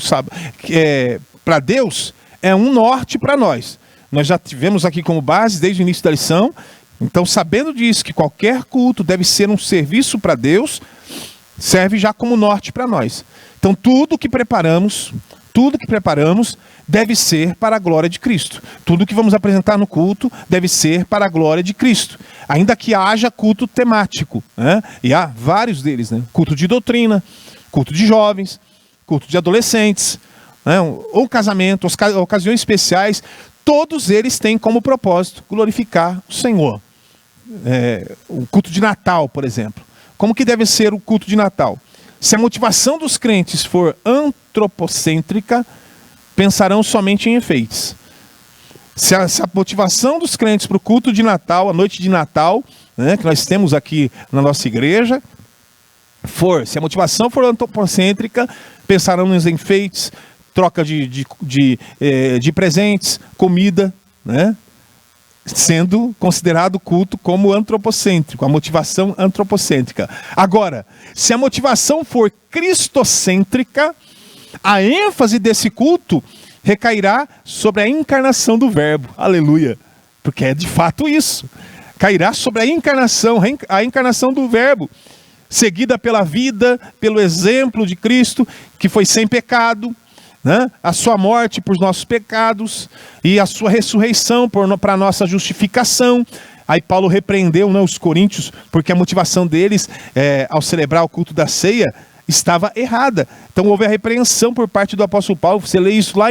para Deus, é um norte para nós. Nós já tivemos aqui como base, desde o início da lição. Então, sabendo disso, que qualquer culto deve ser um serviço para Deus, serve já como norte para nós. Então, tudo que preparamos deve ser para a glória de Cristo. Tudo que vamos apresentar no culto deve ser para a glória de Cristo. Ainda que haja culto temático, né? E há vários deles, né? Culto de doutrina, culto de jovens, culto de adolescentes, né? Ou casamento, ocasiões especiais. Todos eles têm como propósito glorificar o Senhor. o culto de Natal, por exemplo. Como que deve ser o culto de Natal? Se a motivação dos crentes for antropocêntrica, pensarão somente em enfeites. Se a motivação dos crentes para o culto de Natal, a noite de Natal, né, que nós temos aqui na nossa igreja, se a motivação for antropocêntrica, pensarão nos enfeites, troca de presentes, comida, né? Sendo considerado culto como antropocêntrico, a motivação antropocêntrica. Agora, se a motivação for cristocêntrica, a ênfase desse culto recairá sobre a encarnação do Verbo. Aleluia! Porque é de fato isso. Cairá sobre a encarnação do Verbo, seguida pela vida, pelo exemplo de Cristo, que foi sem pecado, né? A sua morte por nossos pecados e a sua ressurreição para a nossa justificação. Aí Paulo repreendeu, né, os coríntios, porque a motivação deles, ao celebrar o culto da ceia, estava errada. Então houve a repreensão por parte do apóstolo Paulo. Você lê isso lá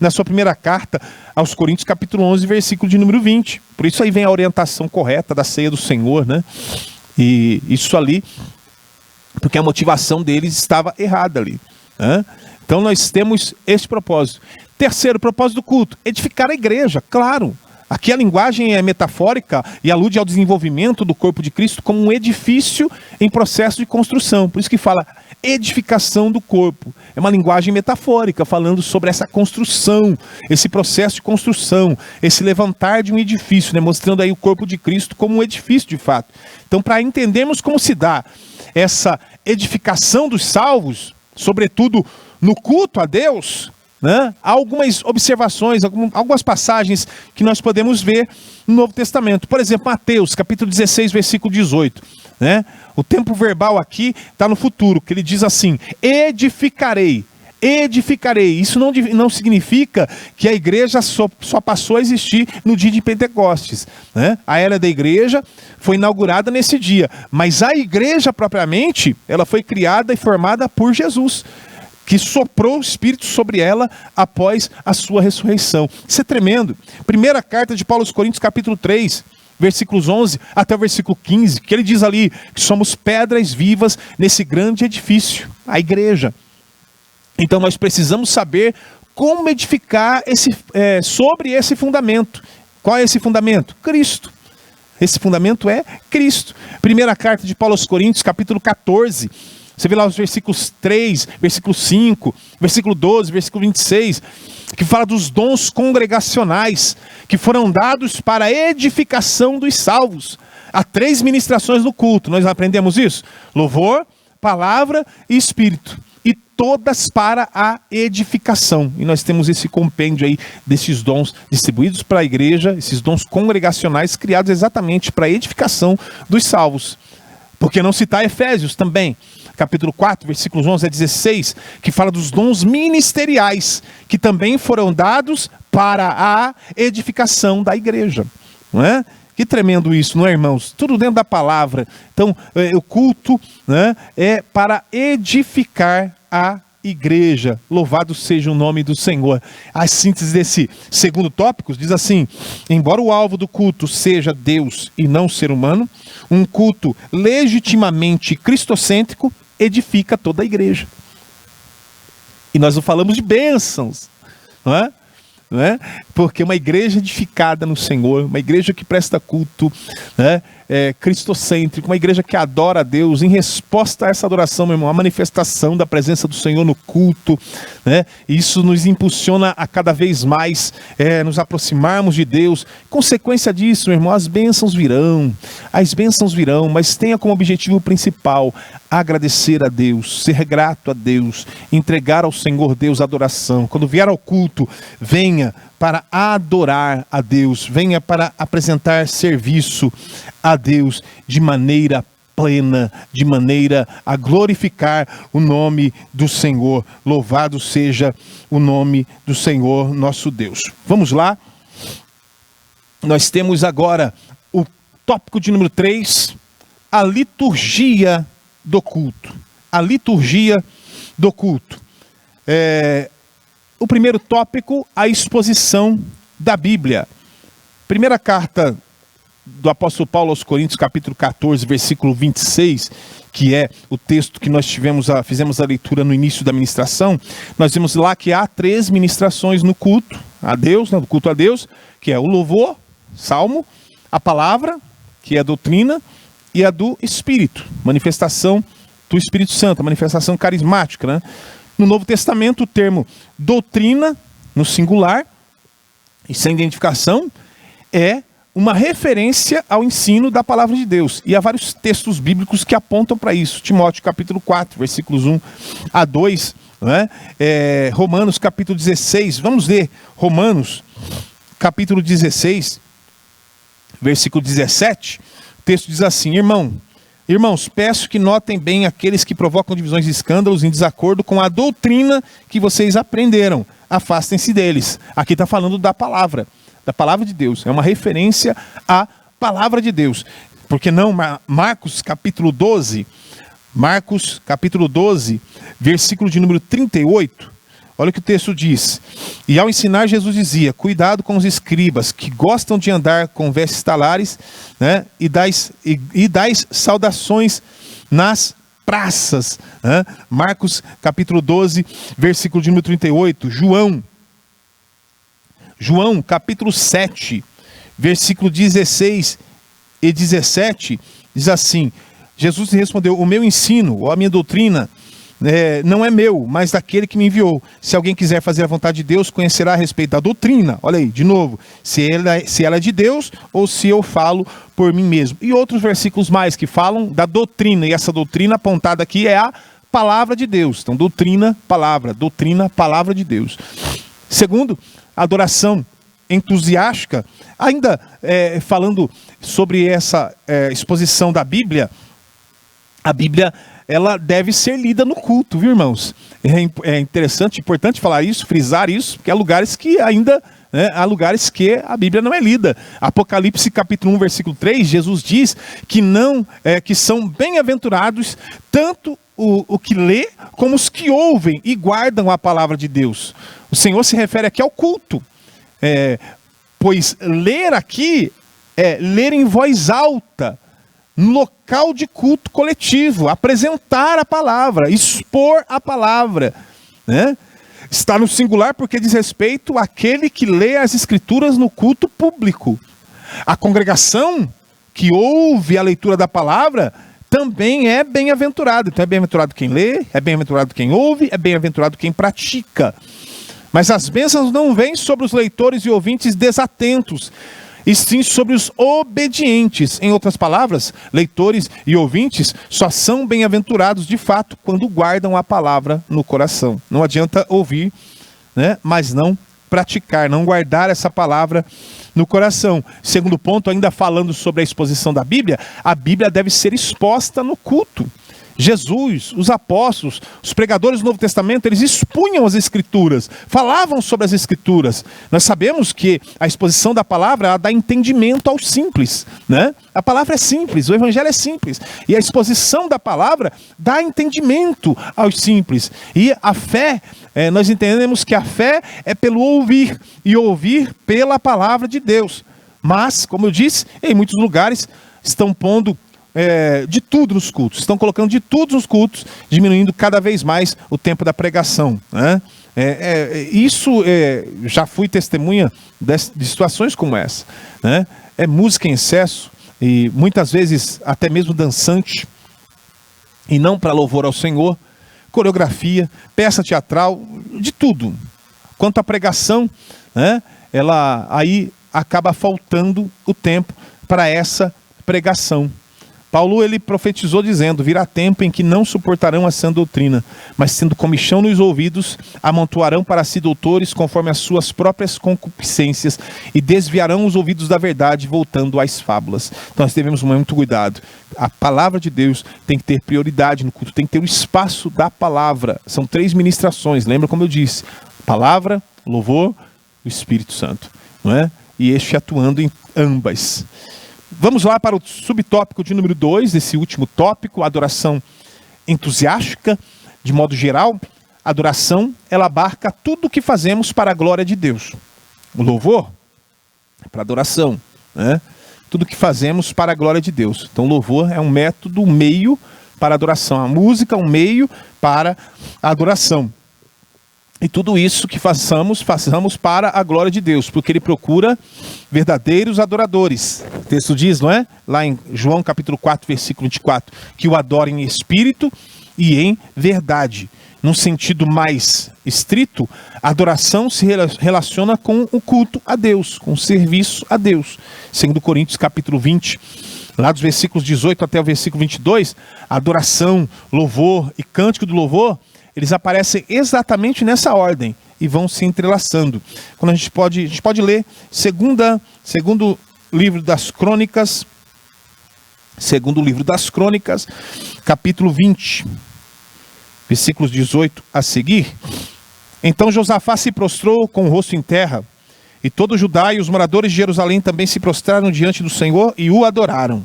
na sua primeira carta aos Coríntios, capítulo 11, versículo de número 20. Por isso aí vem a orientação correta da ceia do Senhor, né? E isso ali, porque a motivação deles estava errada ali, né? Então nós temos esse propósito. Terceiro propósito do culto, edificar a igreja, claro. Aqui a linguagem é metafórica e alude ao desenvolvimento do corpo de Cristo como um edifício em processo de construção. Por isso que fala edificação do corpo. É uma linguagem metafórica, falando sobre essa construção, esse processo de construção, esse levantar de um edifício, né? Mostrando aí o corpo de Cristo como um edifício de fato. Então, para entendermos como se dá essa edificação dos salvos, sobretudo no culto a Deus, né? Há algumas observações, algumas passagens que nós podemos ver no Novo Testamento. Por exemplo, Mateus, capítulo 16, versículo 18. Né? O tempo verbal aqui está no futuro, que ele diz assim: edificarei. Edificarei. Isso não significa que a igreja só passou a existir no dia de Pentecostes, né? A era da igreja foi inaugurada nesse dia, mas a igreja propriamente, ela foi criada e formada por Jesus, que soprou o Espírito sobre ela após a sua ressurreição. Isso é tremendo. Primeira carta de Paulo aos Coríntios, capítulo 3, versículos 11 até o versículo 15, que ele diz ali que somos pedras vivas nesse grande edifício, a igreja. Então nós precisamos saber como edificar sobre esse fundamento. Qual é esse fundamento? Cristo. Esse fundamento é Cristo. Primeira carta de Paulo aos Coríntios, capítulo 14, você vê lá os versículos 3, versículo 5, versículo 12, versículo 26, que fala dos dons congregacionais que foram dados para a edificação dos salvos. Há 3 ministrações no culto, nós aprendemos isso: louvor, palavra e espírito. E todas para a edificação. E nós temos esse compêndio aí desses dons distribuídos para a igreja, esses dons congregacionais criados exatamente para a edificação dos salvos. Por que não citar Efésios também? Capítulo 4, versículos 11 a 16, que fala dos dons ministeriais, que também foram dados para a edificação da igreja. Não é? Que tremendo isso, não é, irmãos? Tudo dentro da palavra. Então, o culto, né, é para edificar a igreja. Louvado seja o nome do Senhor. A síntese desse segundo tópico diz assim: embora o alvo do culto seja Deus e não ser humano, um culto legitimamente cristocêntrico edifica toda a igreja. E nós não falamos de bênçãos, não é? Não é? Porque uma igreja edificada no Senhor, uma igreja que presta culto, né, cristocêntrico, uma igreja que adora a Deus, em resposta a essa adoração, meu irmão, a manifestação da presença do Senhor no culto, né? Isso nos impulsiona a cada vez mais nos aproximarmos de Deus. Consequência disso, meu irmão, as bênçãos virão, mas tenha como objetivo principal agradecer a Deus, ser grato a Deus, entregar ao Senhor Deus a adoração. Quando vier ao culto, venha para adorar a Deus, venha para apresentar serviço a Deus de maneira plena, de maneira a glorificar o nome do Senhor. Louvado seja o nome do Senhor nosso Deus. Vamos lá. Nós temos agora o tópico de número 3, a liturgia do culto. A liturgia do culto. O primeiro tópico, a exposição da Bíblia. Primeira carta do apóstolo Paulo aos Coríntios, capítulo 14, versículo 26, que é o texto que nós fizemos a leitura no início da ministração, nós vimos lá que há 3 ministrações no culto a Deus, no culto a Deus, que é o louvor, salmo, a palavra, que é a doutrina, e a do Espírito, manifestação do Espírito Santo, a manifestação carismática, né? No Novo Testamento, o termo doutrina, no singular, e sem identificação, é uma referência ao ensino da palavra de Deus. E há vários textos bíblicos que apontam para isso. Timóteo capítulo 4, versículos 1 a 2, né? Romanos capítulo 16, vamos ler Romanos capítulo 16, versículo 17, o texto diz assim: Irmãos, peço que notem bem aqueles que provocam divisões e escândalos em desacordo com a doutrina que vocês aprenderam. Afastem-se deles. Aqui está falando da palavra de Deus. É uma referência à palavra de Deus. Porque não, Marcos capítulo 12, versículo de número 38, olha o que o texto diz. E ao ensinar, Jesus dizia: cuidado com os escribas, que gostam de andar com vestes talares, né, e dais saudações nas praças. Né? Marcos capítulo 12, versículo de número 38. João capítulo 7, versículo 16 e 17, diz assim: Jesus respondeu: o meu ensino, ou a minha doutrina, não é meu, mas daquele que me enviou. Se alguém quiser fazer a vontade de Deus, conhecerá a respeito da doutrina. Olha aí, de novo, se ela é de Deus ou se eu falo por mim mesmo. E outros versículos mais que falam da doutrina, e essa doutrina apontada aqui é a palavra de Deus. Então, doutrina, palavra de Deus. Segundo, adoração entusiástica, ainda falando sobre essa exposição da Bíblia, a Bíblia, ela deve ser lida no culto, viu, irmãos? É interessante, importante falar isso, frisar isso, porque há lugares que ainda, há lugares que a Bíblia não é lida. Apocalipse capítulo 1, versículo 3, Jesus diz que que são bem-aventurados tanto o que lê como os que ouvem e guardam a palavra de Deus. O Senhor se refere aqui ao culto, pois ler aqui é ler em voz alta, no local de culto coletivo, apresentar a palavra, expor a palavra, né? Está no singular porque diz respeito àquele que lê as escrituras no culto público. A congregação que ouve a leitura da palavra também é bem-aventurado. Então é bem-aventurado quem lê, é bem-aventurado quem ouve, é bem-aventurado quem pratica. Mas as bênçãos não vêm sobre os leitores e ouvintes desatentos, e sim sobre os obedientes. Em outras palavras, leitores e ouvintes só são bem-aventurados de fato quando guardam a palavra no coração. Não adianta ouvir, né, mas não praticar, não guardar essa palavra no coração. Segundo ponto, ainda falando sobre a exposição da Bíblia, a Bíblia deve ser exposta no culto. Jesus, os apóstolos, os pregadores do Novo Testamento, eles expunham as Escrituras, falavam sobre as Escrituras. Nós sabemos que a exposição da palavra, ela dá entendimento aos simples, né? A palavra é simples, o Evangelho é simples. E a exposição da palavra dá entendimento aos simples. E a fé, nós entendemos que a fé é pelo ouvir, e ouvir pela palavra de Deus. Mas, como eu disse, em muitos lugares estão pondo de tudo nos cultos, estão colocando de tudo nos cultos, diminuindo cada vez mais o tempo da pregação, né? Já fui testemunha de situações como essa, né? É música em excesso, e muitas vezes até mesmo dançante, e não para louvor ao Senhor, coreografia, peça teatral, de tudo. Quanto à pregação, né? Ela aí acaba faltando o tempo para essa pregação. Paulo, ele profetizou dizendo: virá tempo em que não suportarão a sã doutrina, mas tendo comichão nos ouvidos, amontoarão para si doutores conforme as suas próprias concupiscências e desviarão os ouvidos da verdade, voltando às fábulas. Então nós devemos tomar muito cuidado. A palavra de Deus tem que ter prioridade no culto, tem que ter o espaço da palavra. São 3 ministrações, lembra como eu disse? Palavra, louvor, o Espírito Santo, não é? E este atuando em ambas. Vamos lá para o subtópico de número 2, desse último tópico, adoração entusiástica. De modo geral, a adoração, ela abarca tudo o que fazemos para a glória de Deus. O louvor é para adoração, né? tudo que fazemos para a glória de Deus. Então, louvor é um método, um meio para a adoração. A música é um meio para a adoração. E tudo isso que façamos para a glória de Deus, porque Ele procura verdadeiros adoradores. O texto diz, não é? Lá em João capítulo 4, versículo 24, que o adorem em espírito e em verdade. Num sentido mais estrito, a adoração se relaciona com o culto a Deus, com o serviço a Deus. Segundo Coríntios capítulo 20, lá dos versículos 18 até o versículo 22, a adoração, louvor e cântico do louvor, eles aparecem exatamente nessa ordem e vão se entrelaçando. Quando a gente pode ler segundo livro das Crônicas, capítulo 20, versículos 18 a seguir. Então Josafá se prostrou com o rosto em terra, e todo Judá e os moradores de Jerusalém também se prostraram diante do Senhor e o adoraram.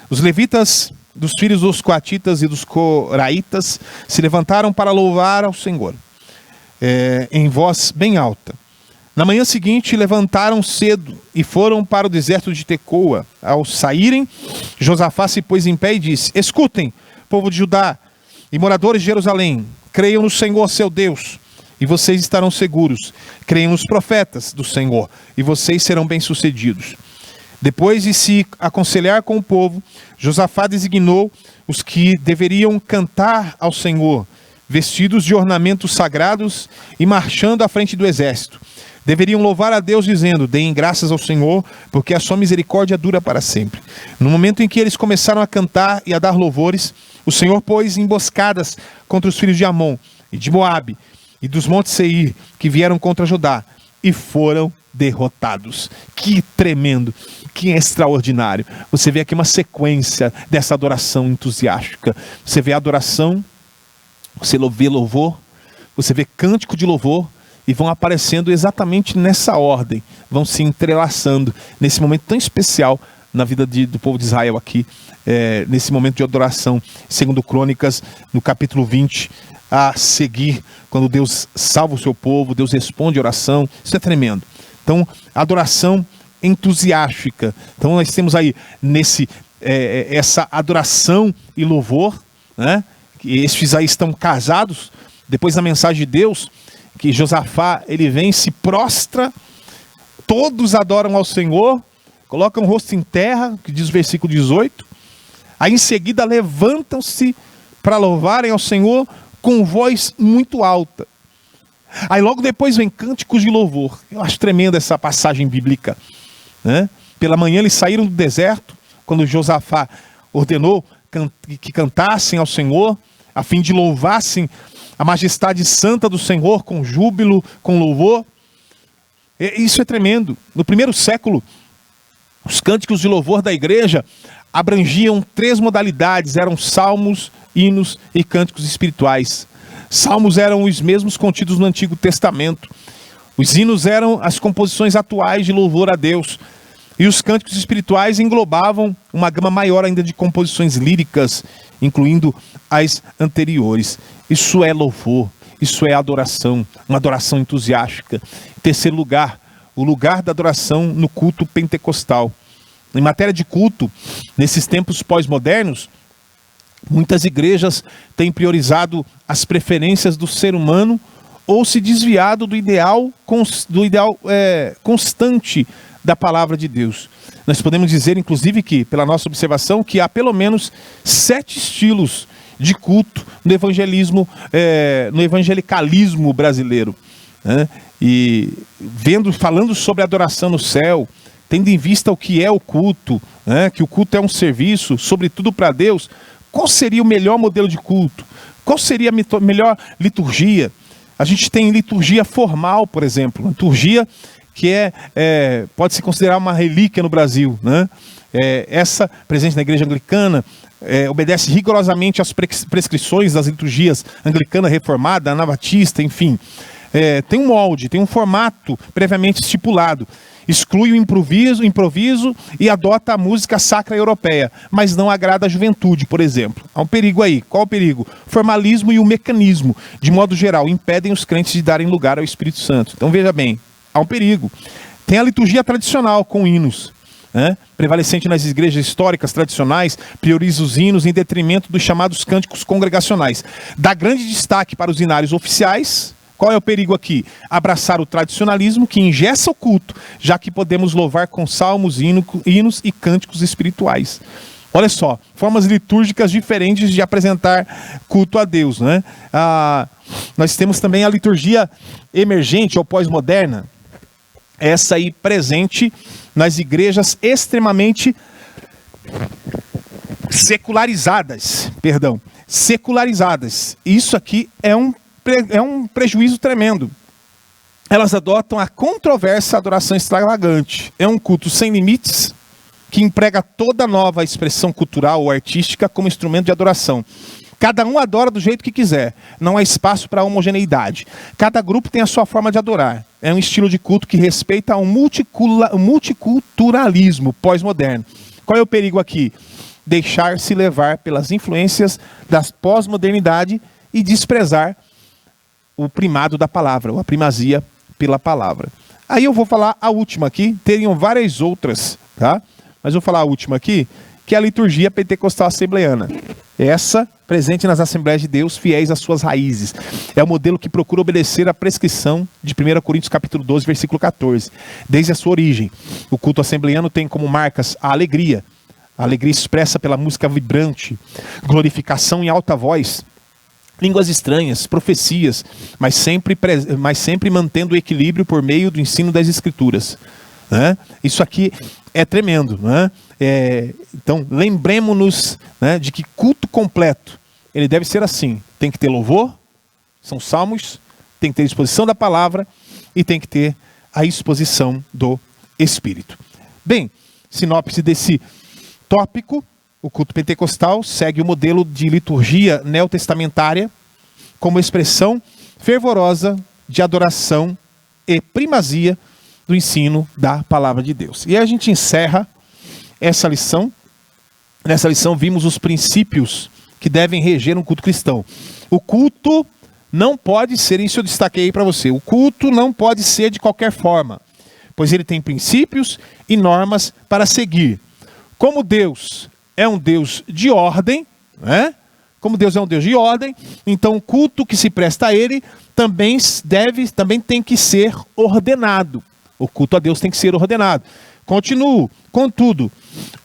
Os levitas dos filhos dos coatitas e dos coraitas se levantaram para louvar ao Senhor, em voz bem alta. Na manhã seguinte levantaram cedo e foram para o deserto de Tecoa. Ao saírem, Josafá se pôs em pé e disse: escutem, povo de Judá e moradores de Jerusalém, creiam no Senhor seu Deus, e vocês estarão seguros. Creiam nos profetas do Senhor, e vocês serão bem-sucedidos. Depois de se aconselhar com o povo, Josafá designou os que deveriam cantar ao Senhor, vestidos de ornamentos sagrados e marchando à frente do exército. Deveriam louvar a Deus dizendo: deem graças ao Senhor, porque a sua misericórdia dura para sempre. No momento em que eles começaram a cantar e a dar louvores, o Senhor pôs emboscadas contra os filhos de Amon e de Moabe e dos montes Seir, que vieram contra Judá, e foram derrotados. Que tremendo, que extraordinário. Você vê aqui uma sequência dessa adoração entusiástica. Você vê a adoração, você vê louvor, você vê cântico de louvor, e vão aparecendo exatamente nessa ordem, vão se entrelaçando nesse momento tão especial na vida do povo de Israel aqui, nesse momento de adoração. Segundo Crônicas, no capítulo 20, a seguir, quando Deus salva o seu povo, Deus responde a oração. Isso é tremendo. Então, adoração entusiástica. Então, nós temos aí essa adoração e louvor, né? Estes aí estão casados. Depois da mensagem de Deus, que Josafá, ele vem, se prostra, todos adoram ao Senhor, colocam o rosto em terra, que diz o versículo 18. Aí em seguida levantam-se para louvarem ao Senhor com voz muito alta. Aí logo depois vem cânticos de louvor. Eu acho tremenda essa passagem bíblica, né? Pela manhã eles saíram do deserto, quando Josafá ordenou que cantassem ao Senhor, a fim de louvassem a majestade santa do Senhor com júbilo, com louvor. Isso é tremendo. No primeiro século, os cânticos de louvor da igreja abrangiam 3 modalidades: eram salmos, hinos e cânticos espirituais. Salmos eram os mesmos contidos no Antigo Testamento. Os hinos eram as composições atuais de louvor a Deus. E os cânticos espirituais englobavam uma gama maior ainda de composições líricas, incluindo as anteriores. Isso é louvor, isso é adoração, uma adoração entusiástica. Em terceiro lugar, o lugar da adoração no culto pentecostal. Em matéria de culto, nesses tempos pós-modernos, muitas igrejas têm priorizado as preferências do ser humano ou se desviado do ideal constante da palavra de Deus. Nós podemos dizer, inclusive, que, pela nossa observação, que há pelo menos 7 estilos de culto no evangelicalismo brasileiro, né? E falando sobre adoração no céu, tendo em vista o que é o culto, né? Que o culto é um serviço, sobretudo para Deus. Qual seria o melhor modelo de culto? Qual seria a melhor liturgia? A gente tem liturgia formal, por exemplo, liturgia que pode se considerar uma relíquia no Brasil, né? Essa, presente na igreja anglicana, obedece rigorosamente às prescrições das liturgias anglicana, reformada, anabatista, enfim. Tem um molde, tem um formato previamente estipulado. Exclui o improviso e adota a música sacra europeia, mas não agrada a juventude, por exemplo. Há um perigo aí. Qual o perigo? O formalismo e o mecanismo, de modo geral, impedem os crentes de darem lugar ao Espírito Santo. Então veja bem, há um perigo. Tem a liturgia tradicional com hinos. né, prevalecente nas igrejas históricas, tradicionais, prioriza os hinos em detrimento dos chamados cânticos congregacionais. Dá grande destaque para os hinários oficiais. Qual é o perigo aqui? Abraçar o tradicionalismo que engessa o culto, já que podemos louvar com salmos, hinos e cânticos espirituais. Olha só, formas litúrgicas diferentes de apresentar culto a Deus, né? Nós temos também a liturgia emergente ou pós-moderna, essa aí presente nas igrejas extremamente secularizadas. Isso aqui é um prejuízo tremendo. Elas adotam a controversa adoração extravagante. É um culto sem limites, que emprega toda nova expressão cultural ou artística como instrumento de adoração. Cada um adora do jeito que quiser. Não há espaço para homogeneidade. Cada grupo tem a sua forma de adorar. É um estilo de culto que respeita o multiculturalismo pós-moderno. Qual é o perigo aqui? Deixar-se levar pelas influências da pós-modernidade e desprezar o primado da palavra, ou a primazia pela palavra. Aí eu vou falar a última aqui. Teriam várias outras, tá? Mas eu vou falar a última aqui, que é a liturgia pentecostal assembleana. Essa, presente nas Assembleias de Deus, fiéis às suas raízes. É o modelo que procura obedecer à prescrição de 1 Coríntios capítulo 12, versículo 14. Desde a sua origem, o culto assembleano tem como marcas a alegria expressa pela música vibrante, glorificação em alta voz, línguas estranhas, profecias, mas sempre mantendo o equilíbrio por meio do ensino das Escrituras. Né? Isso aqui é tremendo, né? Então lembremos-nos, né, de que culto completo ele deve ser assim: tem que ter louvor, são salmos, tem que ter exposição da palavra e tem que ter a exposição do Espírito. Bem, sinopse desse tópico: o culto pentecostal segue o modelo de liturgia neotestamentária como expressão fervorosa de adoração e primazia do ensino da palavra de Deus. E aí a gente encerra essa lição. Nessa lição vimos os princípios que devem reger um culto cristão. O culto não pode ser, isso eu destaquei para você, o culto não pode ser de qualquer forma, pois ele tem princípios e normas para seguir. Como Deus é um Deus de ordem, né? Como Deus é um Deus de ordem, então o culto que se presta a ele também tem que ser ordenado. O culto a Deus tem que ser ordenado. Continuo. Contudo,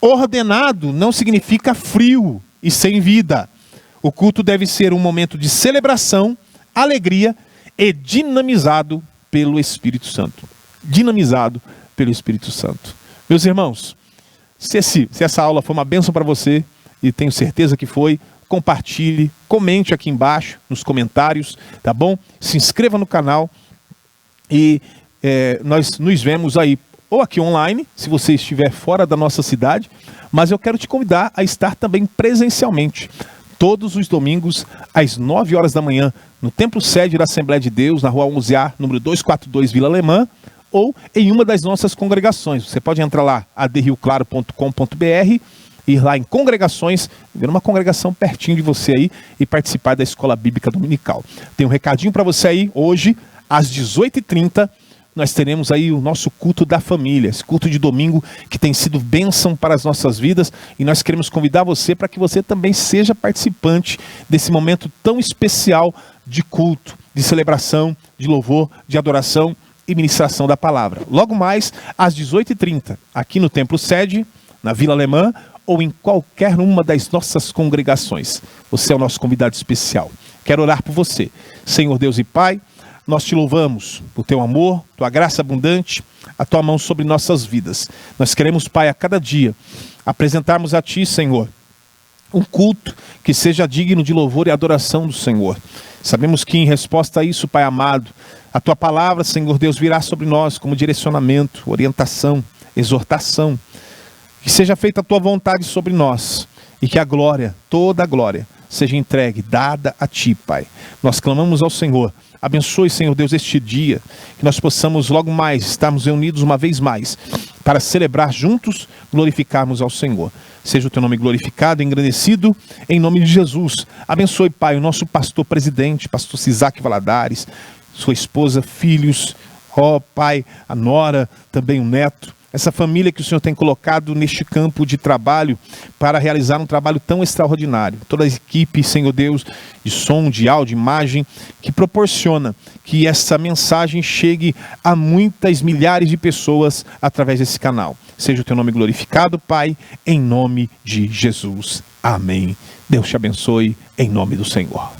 ordenado não significa frio e sem vida. O culto deve ser um momento de celebração, alegria e dinamizado pelo Espírito Santo. Dinamizado pelo Espírito Santo. Meus irmãos, se essa aula foi uma bênção para você, e tenho certeza que foi, compartilhe, comente aqui embaixo nos comentários, tá bom? Se inscreva no canal e nós nos vemos aí, ou aqui online, se você estiver fora da nossa cidade, mas eu quero te convidar a estar também presencialmente, todos os domingos, às 9 horas da manhã, no Templo Sede da Assembleia de Deus, na Rua Almuziar, número 242, Vila Alemã, ou em uma das nossas congregações. Você pode entrar lá, adrioclaro.com.br, ir lá em congregações, ver uma congregação pertinho de você aí e participar da Escola Bíblica Dominical. Tem um recadinho para você aí, hoje, às 18h30, nós teremos aí o nosso culto da família, esse culto de domingo que tem sido bênção para as nossas vidas, e nós queremos convidar você para que você também seja participante desse momento tão especial de culto, de celebração, de louvor, de adoração e ministração da palavra. Logo mais, às 18h30, aqui no Templo Sede, na Vila Alemã, ou em qualquer uma das nossas congregações. Você é o nosso convidado especial. Quero orar por você. Senhor Deus e Pai, nós te louvamos por teu amor, tua graça abundante, a tua mão sobre nossas vidas. Nós queremos, Pai, a cada dia apresentarmos a ti, Senhor, um culto que seja digno de louvor e adoração do Senhor. Sabemos que em resposta a isso, Pai amado, a tua palavra, Senhor Deus, virá sobre nós como direcionamento, orientação, exortação. Que seja feita a tua vontade sobre nós e que a glória, toda a glória, seja entregue, dada a ti, Pai. Nós clamamos ao Senhor. Abençoe, Senhor Deus, este dia, que nós possamos logo mais estarmos reunidos uma vez mais, para celebrar juntos, glorificarmos ao Senhor. Seja o teu nome glorificado, engrandecido, em nome de Jesus. Abençoe, Pai, o nosso pastor presidente, pastor Cisaque Valadares, sua esposa, filhos, ó Pai, a nora, também o neto. essa família que o Senhor tem colocado neste campo de trabalho para realizar um trabalho tão extraordinário. Toda a equipe, Senhor Deus, de som, de áudio, de imagem, que proporciona que essa mensagem chegue a muitas milhares de pessoas através desse canal. Seja o teu nome glorificado, Pai, em nome de Jesus. Amém. Deus te abençoe, em nome do Senhor.